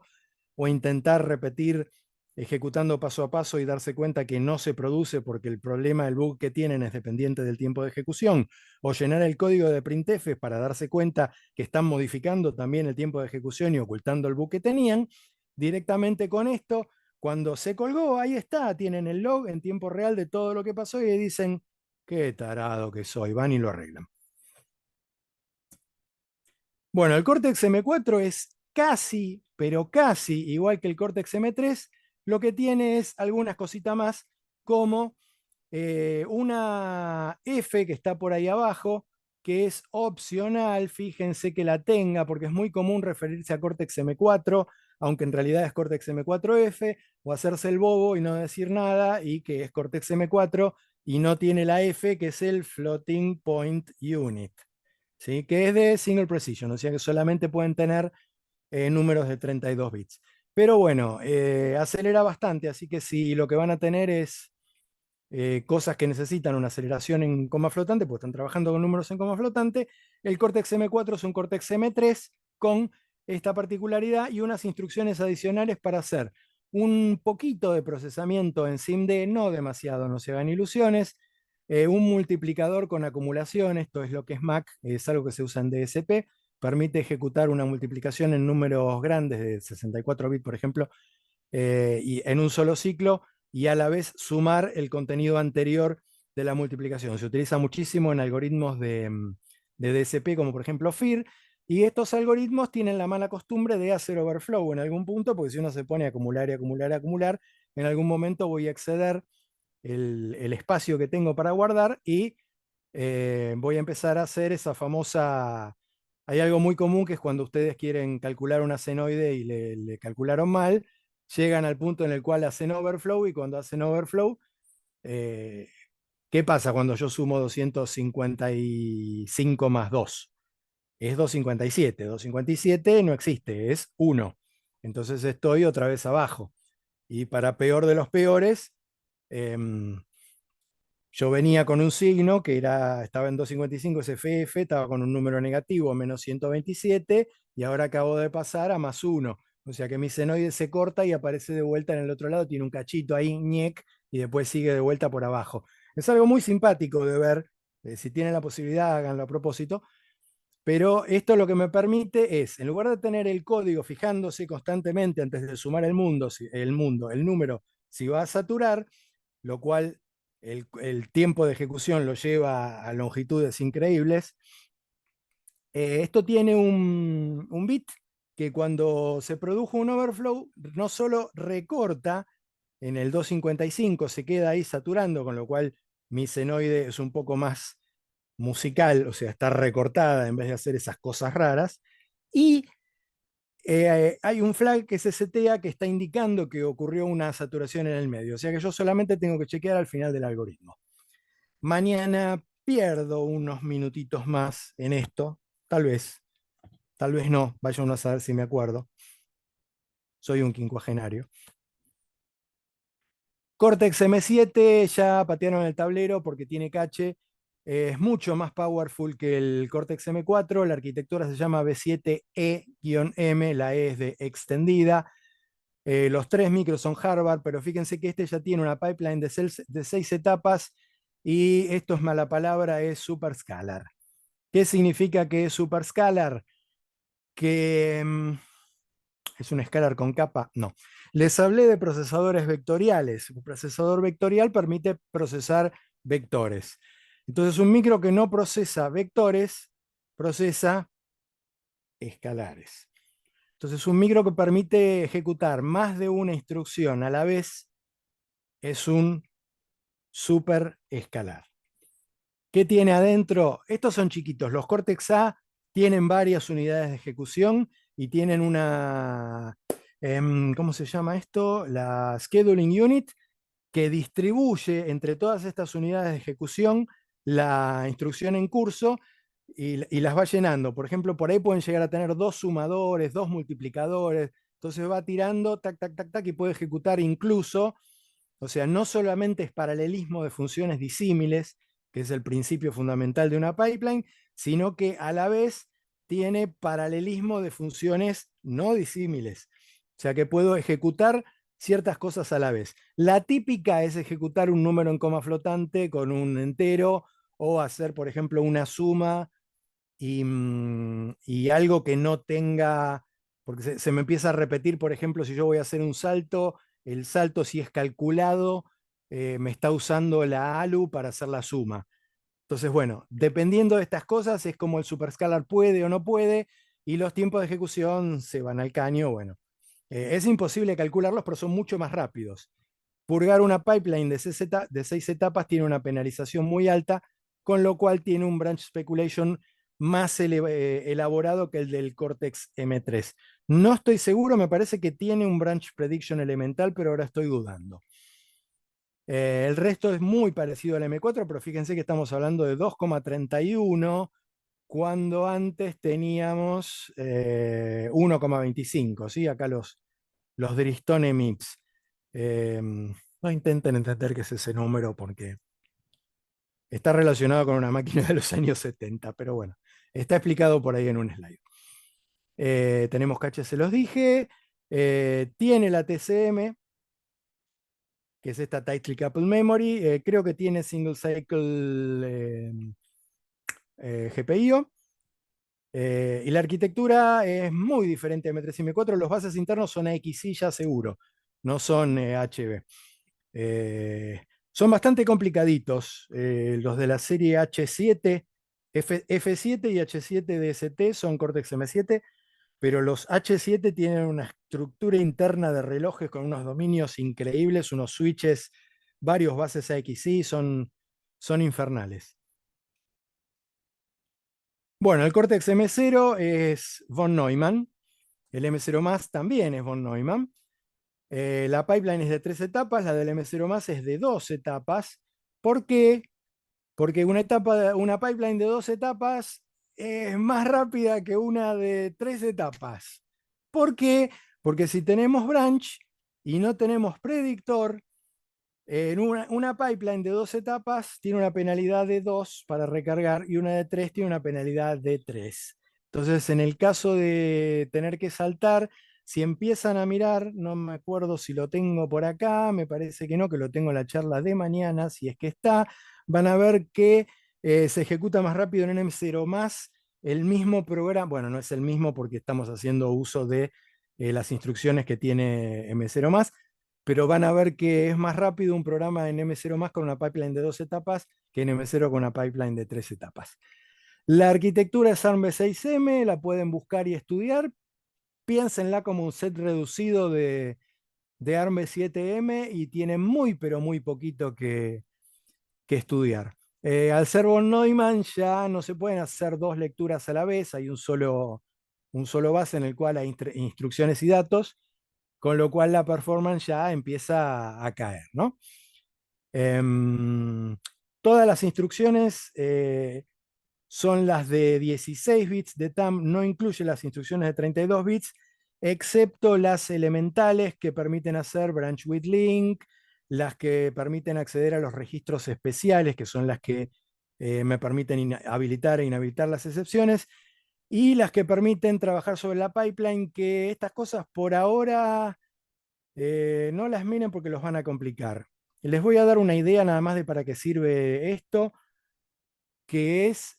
o intentar repetir ejecutando paso a paso y darse cuenta que no se produce porque el problema, el bug que tienen es dependiente del tiempo de ejecución, o llenar el código de printf para darse cuenta que están modificando también el tiempo de ejecución y ocultando el bug que tenían, directamente con esto, cuando se colgó, ahí está, tienen el log en tiempo real de todo lo que pasó y dicen, qué tarado que soy, van y lo arreglan. Bueno, el Cortex M4 es casi, pero casi igual que el Cortex M3, lo que tiene es algunas cositas más, como una F que está por ahí abajo, que es opcional, fíjense que la tenga, porque es muy común referirse a Cortex M4, aunque en realidad es Cortex M4F, o hacerse el bobo y no decir nada, y que es Cortex M4, y no tiene la F, que es el Floating Point Unit, ¿sí? Que es de Single Precision, o sea que solamente pueden tener números de 32 bits. Pero bueno, acelera bastante, así que si lo que van a tener es cosas que necesitan una aceleración en coma flotante, pues están trabajando con números en coma flotante, el Cortex M4 es un Cortex M3 con esta particularidad y unas instrucciones adicionales para hacer un poquito de procesamiento en SIMD, no demasiado, no se hagan ilusiones, un multiplicador con acumulación, esto es lo que es Mac, es algo que se usa en DSP, permite ejecutar una multiplicación en números grandes de 64 bits, por ejemplo, y en un solo ciclo, y a la vez sumar el contenido anterior de la multiplicación. Se utiliza muchísimo en algoritmos de DSP, como por ejemplo FIR, y estos algoritmos tienen la mala costumbre de hacer overflow en algún punto, porque si uno se pone a acumular y acumular y acumular, en algún momento voy a exceder el espacio que tengo para guardar y voy a empezar a hacer esa famosa... Hay algo muy común que es cuando ustedes quieren calcular una senoide y le calcularon mal, llegan al punto en el cual hacen overflow y cuando hacen overflow, eh, ¿qué pasa cuando yo sumo 255 más 2? Es 257. 257 no existe, es 1. Entonces estoy otra vez abajo. Y para peor de los peores, yo venía con un signo que estaba en 255, es FF, estaba con un número negativo, menos 127, y ahora acabo de pasar a más 1. O sea que mi senoide se corta y aparece de vuelta en el otro lado, tiene un cachito ahí, ñec, y después sigue de vuelta por abajo. Es algo muy simpático de ver, si tienen la posibilidad, háganlo a propósito, pero esto lo que me permite es, en lugar de tener el código fijándose constantemente antes de sumar el número, si va a saturar, lo cual el tiempo de ejecución lo lleva a longitudes increíbles. Esto tiene un bit que cuando se produjo un overflow, no solo recorta en el 255, se queda ahí saturando, con lo cual mi senoide es un poco más musical, o sea, está recortada en vez de hacer esas cosas raras. Y hay un flag que se setea que está indicando que ocurrió una saturación en el medio. O sea que yo solamente tengo que chequear al final del algoritmo. Mañana pierdo unos minutitos más en esto, tal vez no, vaya uno a saber si me acuerdo. Soy un quincuagenario. Cortex M7 ya patearon el tablero porque tiene cache. Es mucho más powerful que el Cortex M4. La arquitectura se llama B7E-M, la E es de extendida. Los 3 micros son Harvard, pero fíjense que este ya tiene una pipeline de 6 etapas y esto es mala palabra, es superscalar. ¿Qué significa que es superscalar? Que es un escalar con capa, no. Les hablé de procesadores vectoriales. Un procesador vectorial permite procesar vectores. Entonces, un micro que no procesa vectores, procesa escalares. Entonces, un micro que permite ejecutar más de una instrucción a la vez es un superescalar. ¿Qué tiene adentro? Estos son chiquitos. Los Cortex A tienen varias unidades de ejecución y tienen una, ¿cómo se llama esto? La Scheduling Unit, que distribuye entre todas estas unidades de ejecución la instrucción en curso y las va llenando. Por ejemplo, por ahí pueden llegar a tener 2 sumadores, 2 multiplicadores. Entonces va tirando, tac, tac, tac, tac, y puede ejecutar incluso, o sea, no solamente es paralelismo de funciones disímiles, que es el principio fundamental de una pipeline, sino que a la vez tiene paralelismo de funciones no disímiles. O sea que puedo ejecutar ciertas cosas a la vez. La típica es ejecutar un número en coma flotante con un entero o hacer, por ejemplo, una suma y algo que no tenga, porque se me empieza a repetir, por ejemplo, si yo voy a hacer un salto, el salto si es calculado, me está usando la ALU para hacer la suma. Entonces, bueno, dependiendo de estas cosas es como el superscalar puede o no puede, y los tiempos de ejecución se van al caño. Bueno, es imposible calcularlos, pero son mucho más rápidos. Purgar una pipeline de 6 etapas tiene una penalización muy alta, con lo cual tiene un branch speculation más elaborado que el del Cortex M3. No estoy seguro, me parece que tiene un branch prediction elemental, pero ahora estoy dudando. El resto es muy parecido al M4, pero fíjense que estamos hablando de 2,31 cuando antes teníamos 1,25. ¿Sí? Acá los Dristone MIPS. No intenten entender qué es ese número porque está relacionado con una máquina de los años 70, pero bueno, está explicado por ahí en un slide. Tenemos cache, se los dije. Tiene la TCM, que es esta Tightly Coupled Memory. Creo que tiene Single Cycle GPIO. Y la arquitectura es muy diferente de M3 y M4. Los bases internos son AXI ya seguro, no son HB. Son bastante complicaditos. Los de la serie H7, F7 y H7 DST son Cortex M7, pero los H7 tienen una estructura interna de relojes con unos dominios increíbles, unos switches, varios bases AXI, son infernales. Bueno, el Cortex M0 es von Neumann, el M0 más también es von Neumann. La pipeline es de 3 etapas, la del M0 más es de 2 etapas. ¿Por qué? Porque una pipeline de 2 etapas es más rápida que una de 3 etapas. ¿Por qué? Porque si tenemos branch y no tenemos predictor, en una pipeline de 2 etapas tiene una penalidad de 2 para recargar y una de 3 tiene una penalidad de 3. Entonces, en el caso de tener que saltar, Si empiezan a mirar, no me acuerdo si lo tengo por acá, me parece que no, que lo tengo en la charla de mañana, si es que está, van a ver que se ejecuta más rápido en M0 más el mismo programa, bueno, no es el mismo porque estamos haciendo uso de las instrucciones que tiene M0 más, pero van a ver que es más rápido un programa en M0 más con una pipeline de 2 etapas que en M0 con una pipeline de 3 etapas. La arquitectura es ARM V6M, la pueden buscar y estudiar. Piénsenla como un set reducido de ARM V7M y tiene muy, pero muy poquito que estudiar. Al ser von Neumann ya no se pueden hacer dos lecturas a la vez, hay un solo base en el cual hay instrucciones y datos, con lo cual la performance ya empieza a caer, ¿no? Todas las instrucciones son las de 16 bits de TAM, no incluye las instrucciones de 32 bits, excepto las elementales que permiten hacer branch with link, las que permiten acceder a los registros especiales, que son las que me permiten habilitar e inhabilitar las excepciones, y las que permiten trabajar sobre la pipeline, que estas cosas por ahora no las miren porque los van a complicar. Les voy a dar una idea nada más de para qué sirve esto, que es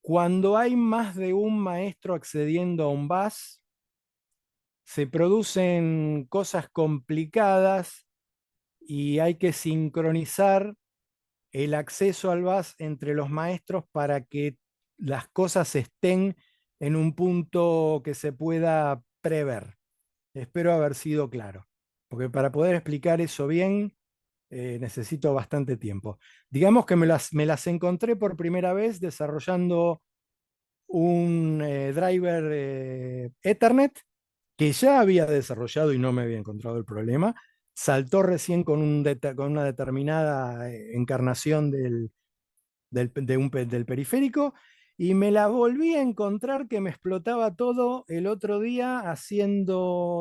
cuando hay más de un maestro accediendo a un bus, se producen cosas complicadas y hay que sincronizar el acceso al bus entre los maestros para que las cosas estén en un punto que se pueda prever. Espero haber sido claro, porque para poder explicar eso bien necesito bastante tiempo. Digamos que me las encontré por primera vez desarrollando un driver Ethernet que ya había desarrollado y no me había encontrado el problema. Saltó recién con una determinada encarnación del periférico y me la volví a encontrar que me explotaba todo el otro día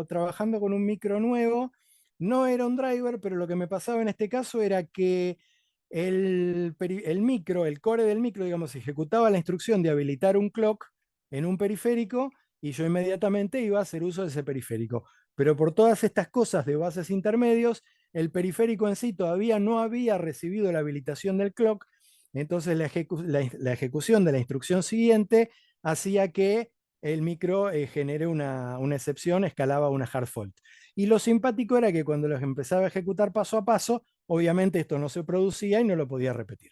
trabajando con un micro nuevo. No era un driver, pero lo que me pasaba en este caso era que el micro, el core del micro, digamos, ejecutaba la instrucción de habilitar un clock en un periférico y yo inmediatamente iba a hacer uso de ese periférico. Pero por todas estas cosas de bases intermedios, el periférico en sí todavía no había recibido la habilitación del clock, entonces la ejecución de la instrucción siguiente hacía que el micro genere una excepción, escalaba una hard fault. Y lo simpático era que cuando los empezaba a ejecutar paso a paso, obviamente esto no se producía y no lo podía repetir.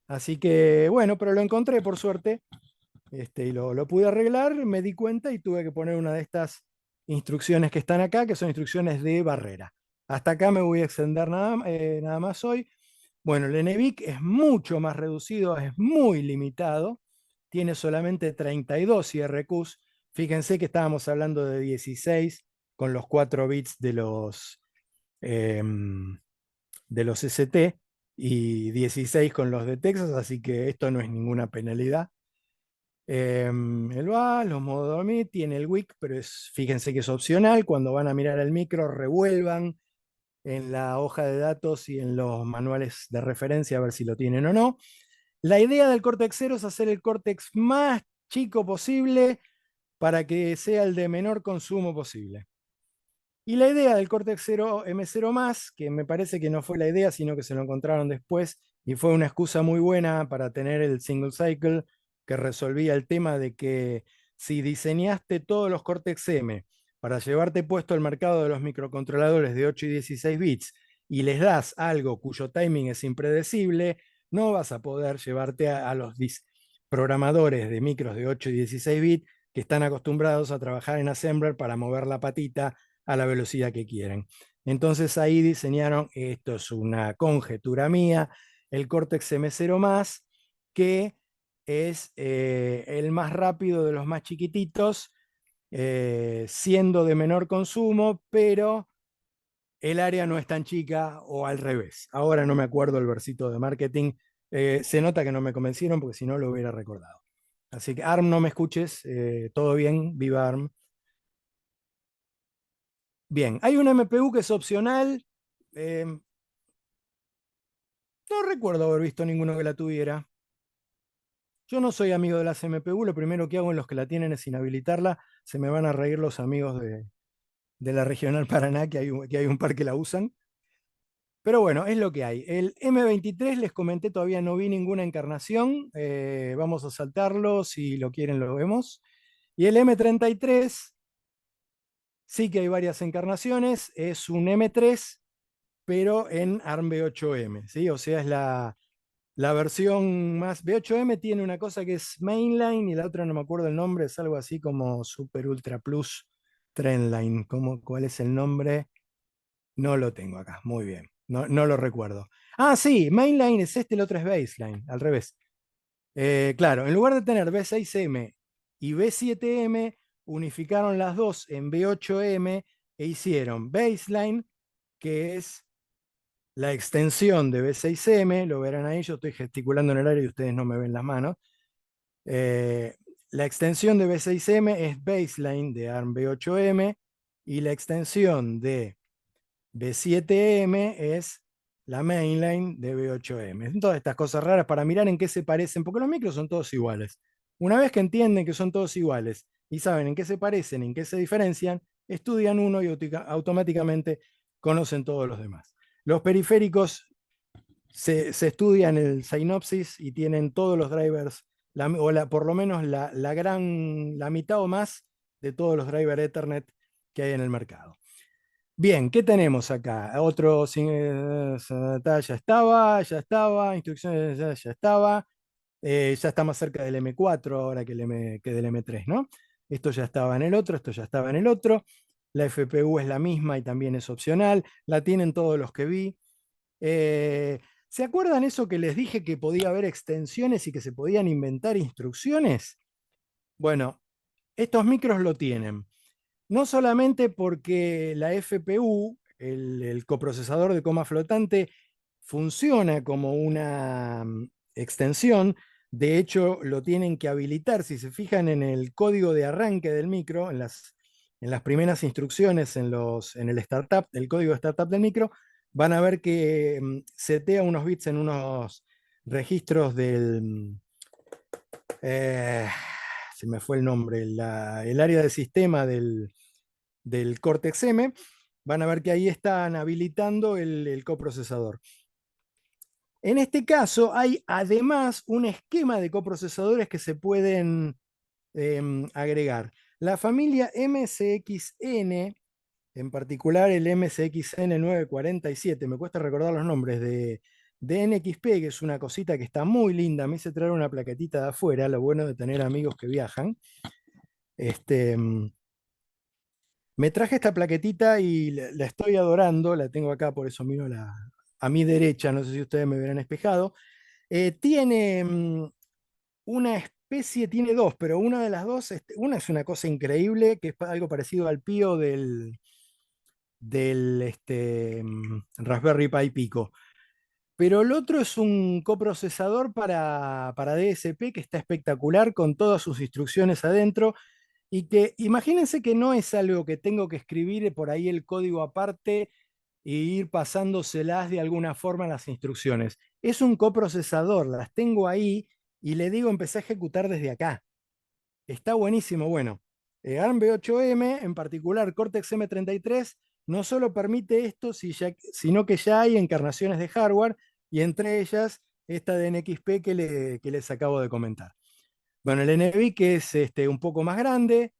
Así que bueno, pero lo encontré por suerte y lo pude arreglar, me di cuenta y tuve que poner una de estas instrucciones que están acá, que son instrucciones de barrera. Hasta acá me voy a extender nada más hoy. Bueno, el NVIC es mucho más reducido, es muy limitado, tiene solamente 32 IRQs. Fíjense que estábamos hablando de 16 con los 4 bits de los ST y 16 con los de Texas, así que esto no es ninguna penalidad. El VA, los modos dormir, tiene el WIC, pero fíjense que es opcional. Cuando van a mirar el micro, revuelvan en la hoja de datos y en los manuales de referencia a ver si lo tienen o no. La idea del Cortex 0 es hacer el Cortex más chico posible para que sea el de menor consumo posible. Y la idea del Cortex 0 M0+, que me parece que no fue la idea, sino que se lo encontraron después, y fue una excusa muy buena para tener el single cycle, que resolvía el tema de que si diseñaste todos los Cortex M para llevarte puesto al mercado de los microcontroladores de 8 y 16 bits, y les das algo cuyo timing es impredecible, no vas a poder llevarte a los programadores de micros de 8 y 16 bits que están acostumbrados a trabajar en Assembler para mover la patita a la velocidad que quieren. Entonces ahí diseñaron, esto es una conjetura mía, el Cortex M0+, que es el más rápido de los más chiquititos, siendo de menor consumo, pero el área no es tan chica o al revés. Ahora no me acuerdo el versito de marketing. Se nota que no me convencieron porque si no lo hubiera recordado. Así que ARM, no me escuches, todo bien, viva ARM. Bien, hay una MPU que es opcional. No recuerdo haber visto ninguno que la tuviera. Yo no soy amigo de la CMPU, lo primero que hago en los que la tienen es inhabilitarla. Se me van a reír los amigos de la Regional Paraná, que hay un par que la usan. Pero bueno, es lo que hay. El M23, les comenté, todavía no vi ninguna encarnación. Vamos a saltarlo, si lo quieren lo vemos. Y el M33, sí que hay varias encarnaciones. Es un M3, pero en ARM V8M, ¿sí? O sea, es la versión más. V8M tiene una cosa que es Mainline y la otra no me acuerdo el nombre, es algo así como Super Ultra Plus Trendline. ¿Cuál es el nombre? No lo tengo acá, muy bien. No lo recuerdo. Ah, sí, Mainline es este, el otro es Baseline, al revés. Claro, en lugar de tener B6M y B7M, unificaron las dos en B8M e hicieron Baseline, que es la extensión de B6M, lo verán ahí, yo estoy gesticulando en el aire y ustedes no me ven las manos. La extensión de B6M es Baseline de ARM B8M y la extensión de B7M es la mainline de B8M. Son todas estas cosas raras para mirar en qué se parecen, porque los micros son todos iguales. Una vez que entienden que son todos iguales y saben en qué se parecen, en qué se diferencian, estudian uno y automáticamente conocen todos los demás. Los periféricos se estudian el Synopsys y tienen todos los drivers, por lo menos la mitad o más de todos los drivers Ethernet que hay en el mercado. Bien, ¿qué tenemos acá? Otro, ya estaba, instrucciones ya estaba, ya está más cerca del M4 ahora que del M3, ¿no? Esto ya estaba en el otro, esto ya estaba en el otro. La FPU es la misma y también es opcional, la tienen todos los que vi. ¿Se acuerdan eso que les dije que podía haber extensiones y que se podían inventar instrucciones? Bueno, estos micros lo tienen. No solamente porque la FPU, el coprocesador de coma flotante, funciona como una extensión, de hecho lo tienen que habilitar. Si se fijan en el código de arranque del micro, en las primeras instrucciones, en el startup, el código de startup del micro, van a ver que setea unos bits en unos registros se me fue el nombre, el área de sistema del Cortex M, van a ver que ahí están habilitando el coprocesador. En este caso hay además un esquema de coprocesadores que se pueden agregar. La familia MCXN, en particular el MCXN 947, me cuesta recordar los nombres de NXP, que es una cosita que está muy linda, me hice traer una plaquetita de afuera, lo bueno de tener amigos que viajan. Me traje esta plaquetita y la estoy adorando, la tengo acá, por eso miro a mi derecha, no sé si ustedes me verán espejado. Tiene una especie, tiene dos, pero una de las dos, una es una cosa increíble, que es algo parecido al Pío del Raspberry Pi Pico. Pero el otro es un coprocesador para DSP que está espectacular, con todas sus instrucciones adentro. Y que imagínense que no es algo que tengo que escribir por ahí el código aparte e ir pasándoselas de alguna forma a las instrucciones. Es un coprocesador, las tengo ahí y le digo empecé a ejecutar desde acá. Está buenísimo. Bueno, ARM V8M, en particular Cortex M33, no solo permite esto, sino que ya hay encarnaciones de hardware y entre ellas esta de NXP que les acabo de comentar. Bueno, el NVIC es un poco más grande.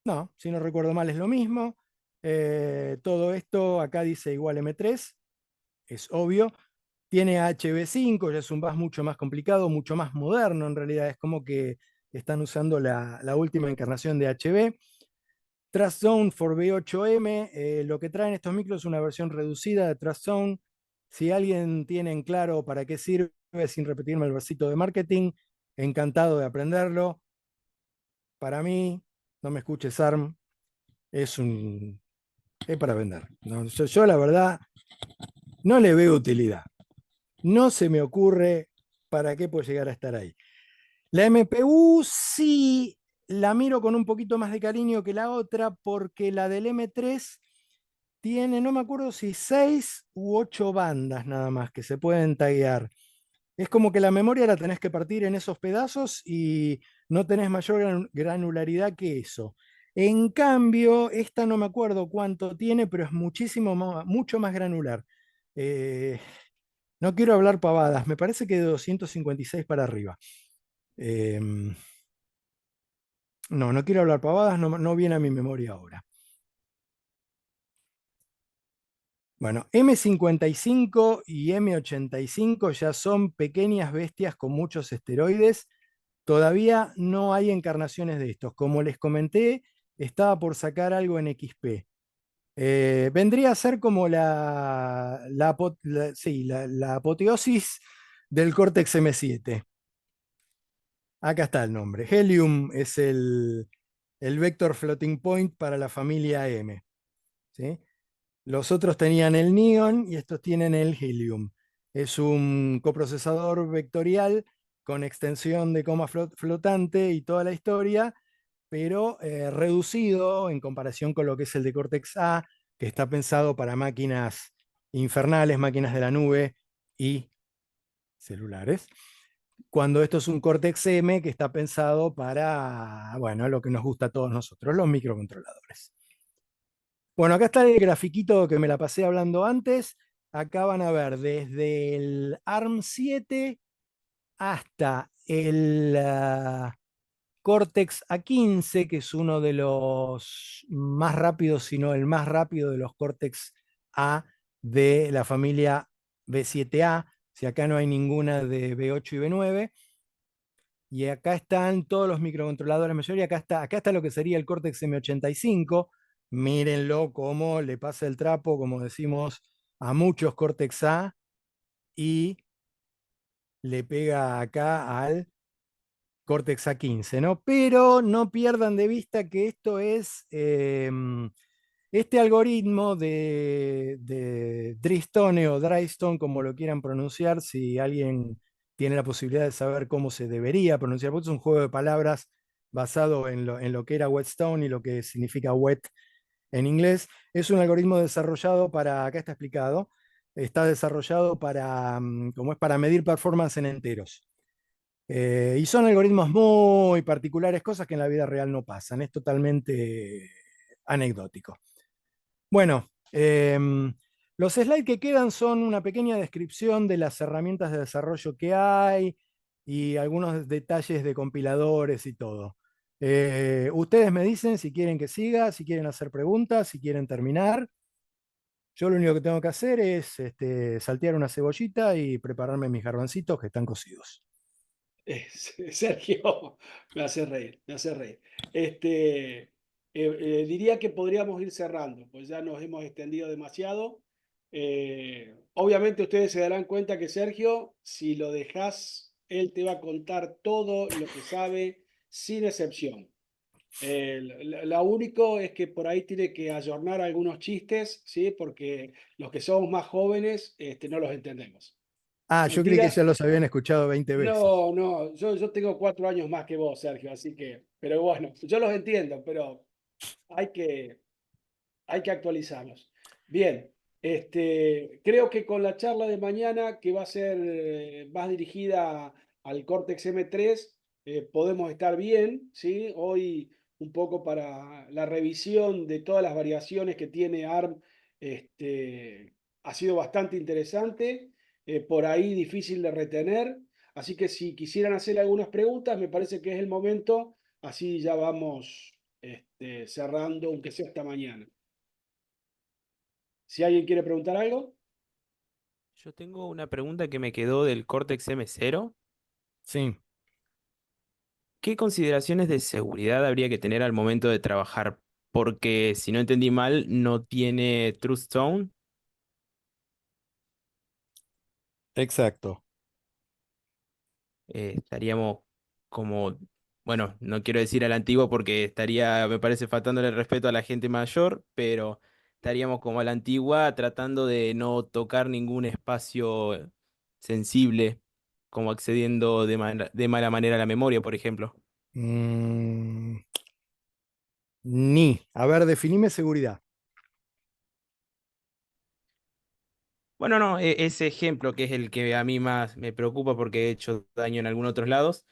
No, si no recuerdo mal es lo mismo. Todo esto acá dice igual M3, es obvio. Tiene HB5, ya es un bus mucho más complicado, mucho más moderno en realidad. Es como que están usando la última encarnación de HB. Trust Zone for V8M, lo que traen estos micros es una versión reducida de Trust Zone. Si alguien tiene en claro para qué sirve, sin repetirme el versito de marketing, encantado de aprenderlo. Para mí, no me escuches ARM, es para vender. No, yo la verdad no le veo utilidad. No se me ocurre para qué puede llegar a estar ahí. La MPU sí la miro con un poquito más de cariño que la otra, porque la del M3 tiene, no me acuerdo si 6 u 8 bandas nada más que se pueden taguear. Es como que la memoria la tenés que partir en esos pedazos y no tenés mayor granularidad que eso. En cambio, esta no me acuerdo cuánto tiene, pero es muchísimo mucho más granular. Eh, no quiero hablar pavadas, me parece que de 256 para arriba. Em, no quiero hablar pavadas, no viene a mi memoria ahora. Bueno, M55 y M85 ya son pequeñas bestias con muchos esteroides. Todavía no hay encarnaciones de estos. Como les comenté, estaba por sacar algo en XP. Vendría a ser como sí, la apoteosis del Cortex M7. Acá está el nombre. Helium es el vector floating point para la familia M. ¿Sí? Los otros tenían el Neon y estos tienen el Helium. Es un coprocesador vectorial con extensión de coma flotante y toda la historia, pero reducido en comparación con lo que es el de Cortex A, que está pensado para máquinas infernales, máquinas de la nube y celulares. Cuando esto es un Cortex M que está pensado para, bueno, lo que nos gusta a todos nosotros, los microcontroladores. Bueno, acá está el grafiquito que me la pasé hablando antes. Acá van a ver desde el ARM 7 hasta el Cortex A15, que es uno de los más rápidos, si no el más rápido de los Cortex A de la familia B7A. Si acá no hay ninguna de B8 y B9. Y acá están todos los microcontroladores mayor. Y acá está lo que sería el Cortex M85. Mírenlo cómo le pasa el trapo, como decimos, a muchos Cortex A y le pega acá al Cortex A15, ¿no? Pero no pierdan de vista que esto es este algoritmo de Drystone o Drystone, como lo quieran pronunciar, si alguien tiene la posibilidad de saber cómo se debería pronunciar, porque es un juego de palabras basado en lo que era whetstone y lo que significa wet en inglés. Es un algoritmo desarrollado para, acá está explicado, está desarrollado para, como es para medir performance en enteros. Y son algoritmos muy particulares, cosas que en la vida real no pasan, es totalmente anecdótico. Bueno, los slides que quedan son una pequeña descripción de las herramientas de desarrollo que hay y algunos detalles de compiladores y todo. Ustedes me dicen si quieren que siga, si quieren hacer preguntas, si quieren terminar. Yo lo único que tengo que hacer es saltear una cebollita y prepararme mis garbancitos que están cocidos. Sergio, me hace reír, me hace reír. Diría que podríamos ir cerrando, pues ya nos hemos extendido demasiado. Obviamente ustedes se darán cuenta que Sergio, si lo dejas, él te va a contar todo lo que sabe sin excepción. Lo único es que por ahí tiene que ayornar algunos chistes, ¿sí? Porque los que somos más jóvenes no los entendemos. Ah, yo creí que Mentira. ya los habían escuchado 20 veces. No, no, yo tengo 4 años más que vos, Sergio, así que, pero bueno, yo los entiendo, pero hay que, hay que actualizarlos. Bien, creo que con la charla de mañana, que va a ser más dirigida al Cortex M3, podemos estar bien, ¿sí? Hoy un poco para la revisión de todas las variaciones que tiene ARM, ha sido bastante interesante, por ahí difícil de retener, así que si quisieran hacer algunas preguntas, me parece que es el momento, así ya vamos cerrando, aunque sea esta mañana. Si alguien quiere preguntar algo. Yo tengo una pregunta que me quedó del Cortex M0. Sí. ¿Qué consideraciones de seguridad habría que tener al momento de trabajar? Porque si no entendí mal, no tiene Trust Zone. Exacto. Estaríamos como, bueno, no quiero decir a la antigua porque estaría, me parece, faltándole el respeto a la gente mayor, pero estaríamos como a la antigua tratando de no tocar ningún espacio sensible, como accediendo de mala manera a la memoria, por ejemplo. Mm, ni. A ver, definime seguridad. Bueno, no, ese ejemplo que es el que a mí más me preocupa porque he hecho daño en algunos otros lados,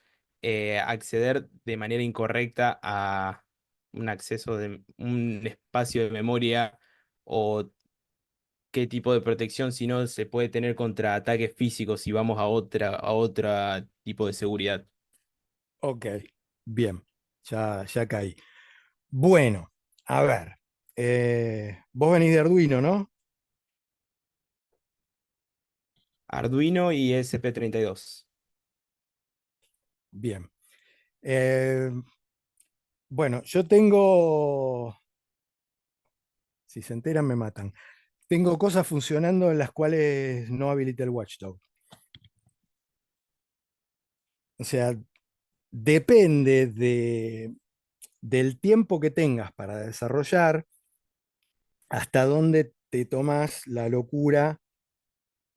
acceder de manera incorrecta a un acceso de un espacio de memoria o qué tipo de protección si no se puede tener contra ataques físicos si vamos a otra tipo de seguridad. Ok, bien, ya caí. Bueno, a ver, vos venís de Arduino, ¿no? Arduino y ESP32. Bien. Eh, bueno, yo tengo, si se enteran me matan, tengo cosas funcionando en las cuales no habilité el Watchdog. O sea, depende del tiempo que tengas para desarrollar, hasta dónde te tomas la locura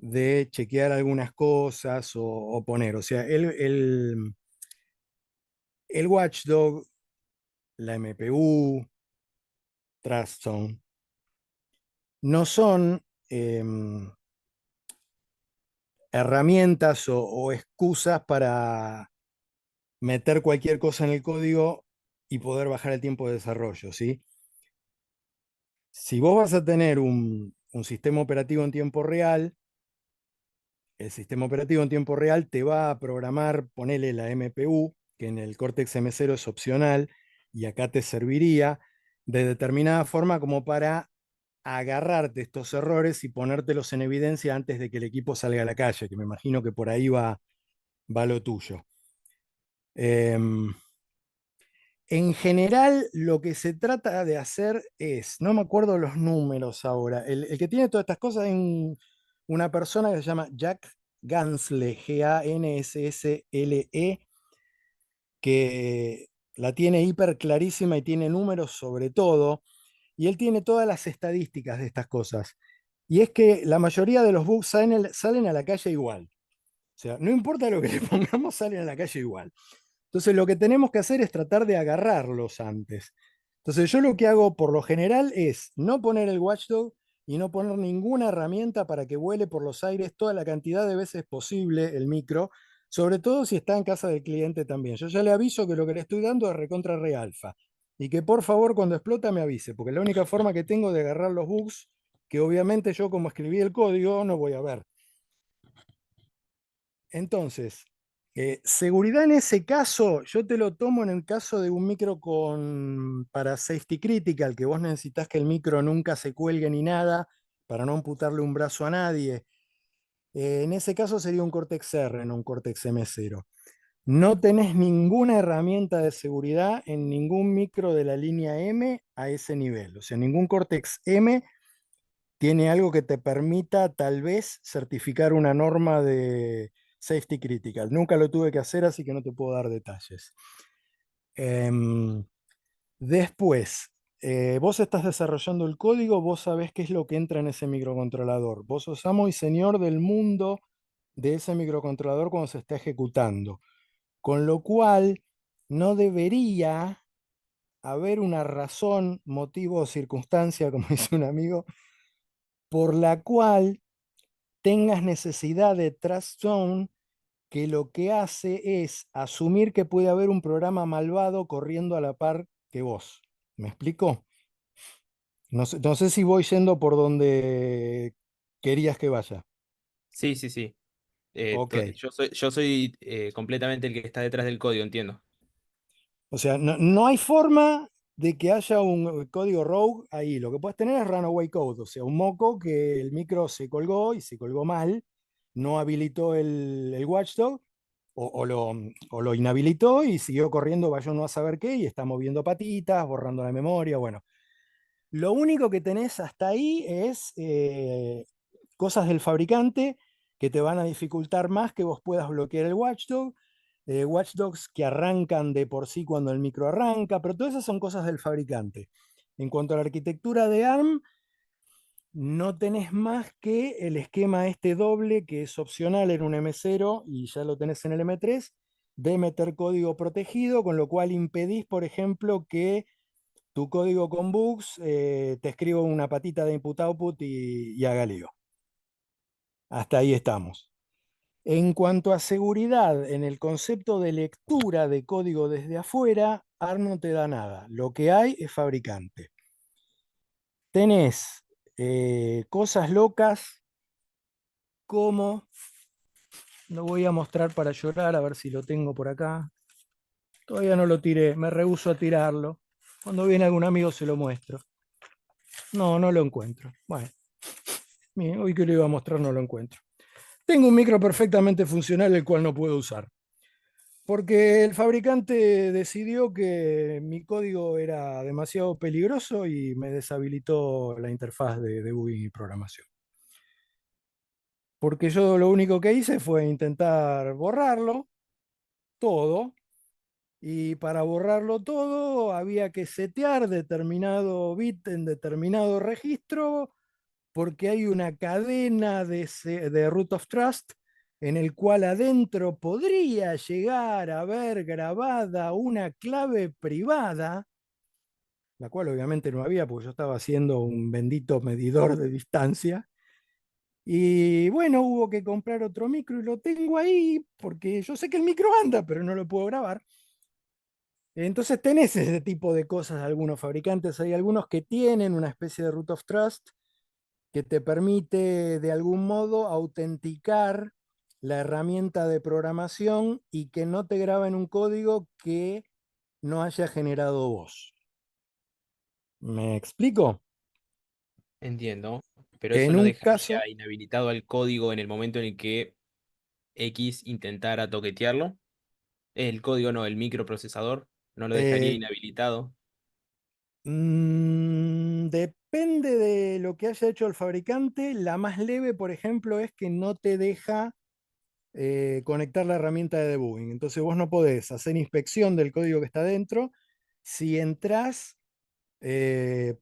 de chequear algunas cosas o poner. O sea, el Watchdog, la MPU, Trustzone, no son herramientas o excusas para meter cualquier cosa en el código y poder bajar el tiempo de desarrollo, ¿sí? Si vos vas a tener un sistema operativo en tiempo real, el sistema operativo en tiempo real te va a programar, ponele la MPU, que en el Cortex M0 es opcional, y acá te serviría de determinada forma como para agarrarte estos errores y ponértelos en evidencia antes de que el equipo salga a la calle, que me imagino que por ahí va lo tuyo. En general, lo que se trata de hacer es, no me acuerdo los números ahora, el que tiene todas estas cosas es una persona que se llama Jack Gansle, Ganssle, que la tiene hiper clarísima y tiene números sobre todo, y él tiene todas las estadísticas de estas cosas. Y es que la mayoría de los bugs salen a la calle igual. O sea, no importa lo que le pongamos, salen a la calle igual. Entonces lo que tenemos que hacer es tratar de agarrarlos antes. Entonces yo lo que hago por lo general es no poner el watchdog y no poner ninguna herramienta para que vuele por los aires toda la cantidad de veces posible el micro, sobre todo si está en casa del cliente también. Yo ya le aviso que lo que le estoy dando es recontra re alfa y que por favor cuando explota me avise, porque la única forma que tengo de agarrar los bugs, que obviamente yo como escribí el código no voy a ver. Entonces, seguridad en ese caso, yo te lo tomo en el caso de un micro para safety critical, que vos necesitas que el micro nunca se cuelgue ni nada, para no amputarle un brazo a nadie. En ese caso sería un Cortex R, no un Cortex M0. No tenés ninguna herramienta de seguridad en ningún micro de la línea M a ese nivel. O sea, ningún Cortex M tiene algo que te permita tal vez certificar una norma de safety critical. Nunca lo tuve que hacer, así que no te puedo dar detalles. Em, Después, vos estás desarrollando el código, vos sabés qué es lo que entra en ese microcontrolador. Vos sos amo y señor del mundo de ese microcontrolador cuando se está ejecutando. Con lo cual, no debería haber una razón, motivo o circunstancia, como dice un amigo, por la cual tengas necesidad de Trust Zone que lo que hace es asumir que puede haber un programa malvado corriendo a la par que vos. ¿Me explico? No sé si voy yendo por donde querías que vaya. Sí, sí, sí. Ok. Yo soy completamente el que está detrás del código, entiendo. O sea, no hay forma de que haya un código rogue ahí. Lo que puedes tener es runaway code, o sea, un moco que el micro se colgó y se colgó mal, no habilitó el watchdog o lo inhabilitó y siguió corriendo, vaya uno a saber qué, y está moviendo patitas, borrando la memoria. Bueno, lo único que tenés hasta ahí es cosas del fabricante que te van a dificultar más que vos puedas bloquear el watchdog, watchdogs que arrancan de por sí cuando el micro arranca, pero todas esas son cosas del fabricante. En cuanto a la arquitectura de ARM, no tenés más que el esquema este doble que es opcional en un M0 y ya lo tenés en el M3, de meter código protegido, con lo cual impedís, por ejemplo, que tu código con bugs te escriba una patita de input-output y haga lío. Hasta ahí estamos. En cuanto a seguridad, en el concepto de lectura de código desde afuera, ARM no te da nada. Lo que hay es fabricante. Tenés cosas locas como, lo voy a mostrar para llorar, a ver si lo tengo por acá. Todavía no lo tiré, me rehúso a tirarlo. Cuando viene algún amigo se lo muestro. No, no lo encuentro. Bueno, hoy que lo iba a mostrar no lo encuentro. Tengo un micro perfectamente funcional el cual no puedo usar. Porque el fabricante decidió que mi código era demasiado peligroso y me deshabilitó la interfaz de debugging y programación. Porque yo lo único que hice fue intentar borrarlo todo, y para borrarlo todo había que setear determinado bit en determinado registro, porque hay una cadena de root of trust en el cual adentro podría llegar a haber grabada una clave privada, la cual obviamente no había porque yo estaba haciendo un bendito medidor de distancia. Y bueno, hubo que comprar otro micro y lo tengo ahí porque yo sé que el micro anda, pero no lo puedo grabar. Entonces tenés ese tipo de cosas de algunos fabricantes. Hay algunos que tienen una especie de root of trust que te permite de algún modo autenticar la herramienta de programación y que no te graba en un código que no haya generado vos. ¿Me explico? Entiendo, pero eso En no un dejaría caso, inhabilitado al código en el momento en el que X intentara toquetearlo. El código no, el microprocesador no lo dejaría eh, inhabilitado. depende de lo que haya hecho el fabricante. La más leve, por ejemplo, es que no te deja conectar la herramienta de debugging. Entonces vos no podés hacer inspección del código que está dentro. Si entrás,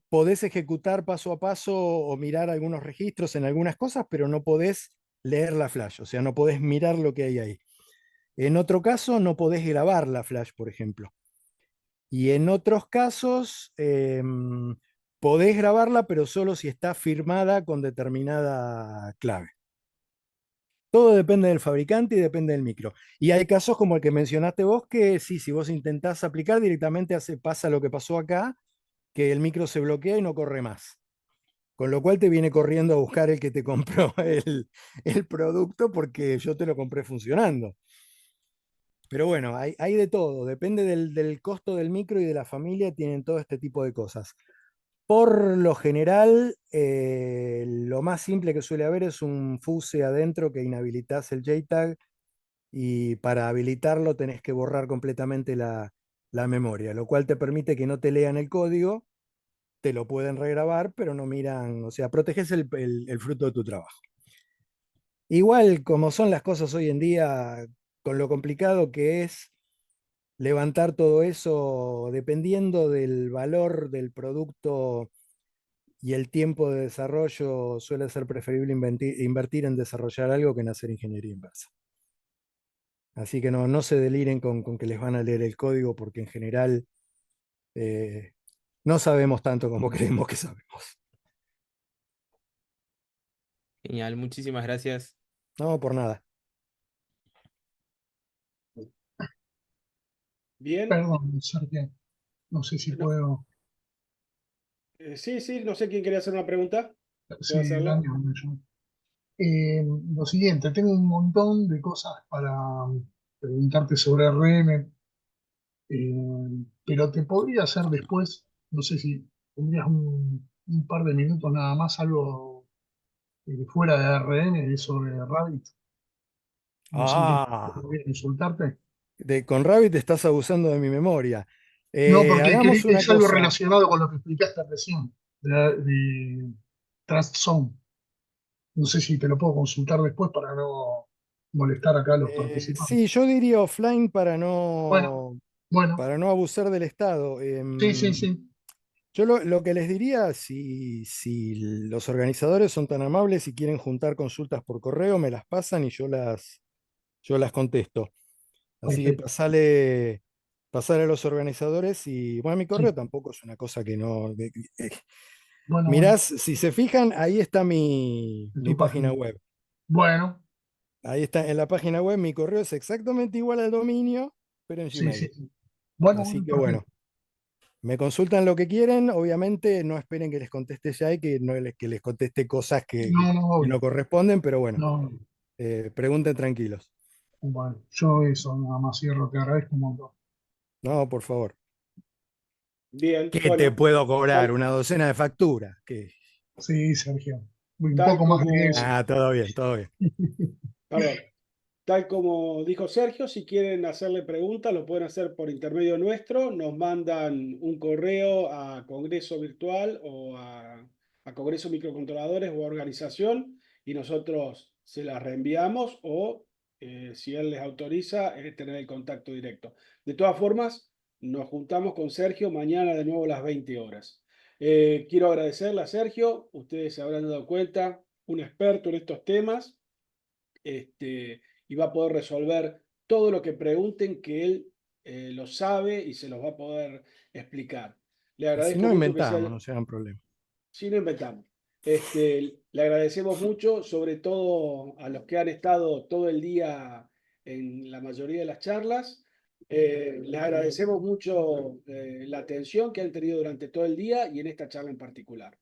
podés ejecutar paso a paso o mirar algunos registros en algunas cosas, pero no podés leer la flash, o sea, no podés mirar lo que hay ahí. En otro caso, no podés grabar la flash, por ejemplo. Y en otros casos, podés grabarla, pero solo si está firmada con determinada clave. Todo depende del fabricante y depende del micro. Y hay casos como el que mencionaste vos, que sí, si vos intentás aplicar directamente pasa lo que pasó acá, que el micro se bloquea y no corre más. Con lo cual te viene corriendo a buscar el que te compró el producto porque yo te lo compré funcionando. Pero bueno, hay de todo, depende del costo del micro y de la familia, tienen todo este tipo de cosas. Por lo general, lo más simple que suele haber es un fuse adentro que inhabilitas el JTAG y para habilitarlo tenés que borrar completamente la memoria, lo cual te permite que no te lean el código, te lo pueden regrabar, pero no miran, o sea, proteges el fruto de tu trabajo. Igual como son las cosas hoy en día, con lo complicado que es levantar todo eso, dependiendo del valor del producto y el tiempo de desarrollo, suele ser preferible invertir en desarrollar algo que en hacer ingeniería inversa. Así que no se deliren con que les van a leer el código, porque en general eh, no sabemos tanto como creemos que sabemos. Genial, muchísimas gracias. No, por nada. Bien. Perdón, Sergio, no sé si No, puedo. sí, sí, no sé quién quería hacer una pregunta. Puedo Sí, hacerlo. Daniel, lo siguiente, tengo un montón de cosas para preguntarte sobre RM, pero te podría hacer después, no sé si tendrías un par de minutos nada más, algo fuera de RM, sobre Rabbit. No sé qué Ah, podría consultarte. con Rabbit estás abusando de mi memoria. No, porque Hagamos una es algo cosa. relacionado con lo que explicaste recién, de Trust Zone. No sé si te lo puedo consultar después para no molestar acá a los participantes. Sí, yo diría offline Bueno, bueno, para no abusar del estado. sí, sí, sí. Yo lo que les diría, si los organizadores son tan amables y quieren juntar consultas por correo, me las pasan y yo las contesto. Así que Perfecto. pasale a los organizadores y, bueno, mi correo Sí. tampoco es una cosa que no... Bueno, bueno, mirás, si se fijan, ahí está mi en tu página página. web. Bueno, Ahí está en la página web, mi correo es exactamente igual al dominio, pero en sí, sí. Gmail. Bueno, Así bueno, que bueno, perfecto. me consultan lo que quieren, obviamente no esperen que les conteste ya y que, no les, que les conteste cosas No, no, que no obvio. corresponden, pero bueno, No, pregunten tranquilos. bueno, yo eso nada más cierro, te agradezco un montón. No, por favor. Bien, ¿Qué te bueno, puedo cobrar? tal, ¿Una docena de facturas? ¿Qué? Sí, Sergio. Uy, un tal poco más de eso. como, Ah, todo bien, todo bien. perdón, tal como dijo Sergio, si quieren hacerle preguntas, lo pueden hacer por intermedio nuestro. Nos mandan un correo a Congreso Virtual o a Congreso Microcontroladores o a organización y nosotros se las reenviamos o, si él les autoriza, tener el contacto directo. De todas formas, nos juntamos con Sergio mañana de nuevo a las 20 horas. Quiero agradecerle a Sergio. Ustedes se habrán dado cuenta, un experto en estos temas, y va a poder resolver todo lo que pregunten, que él lo sabe y se los va a poder explicar. Le Y si agradezco no mucho que inventamos, sea, no se hagan problema. si no inventamos. Le agradecemos mucho, sobre todo a los que han estado todo el día en la mayoría de las charlas. Les agradecemos mucho la atención que han tenido durante todo el día y en esta charla en particular.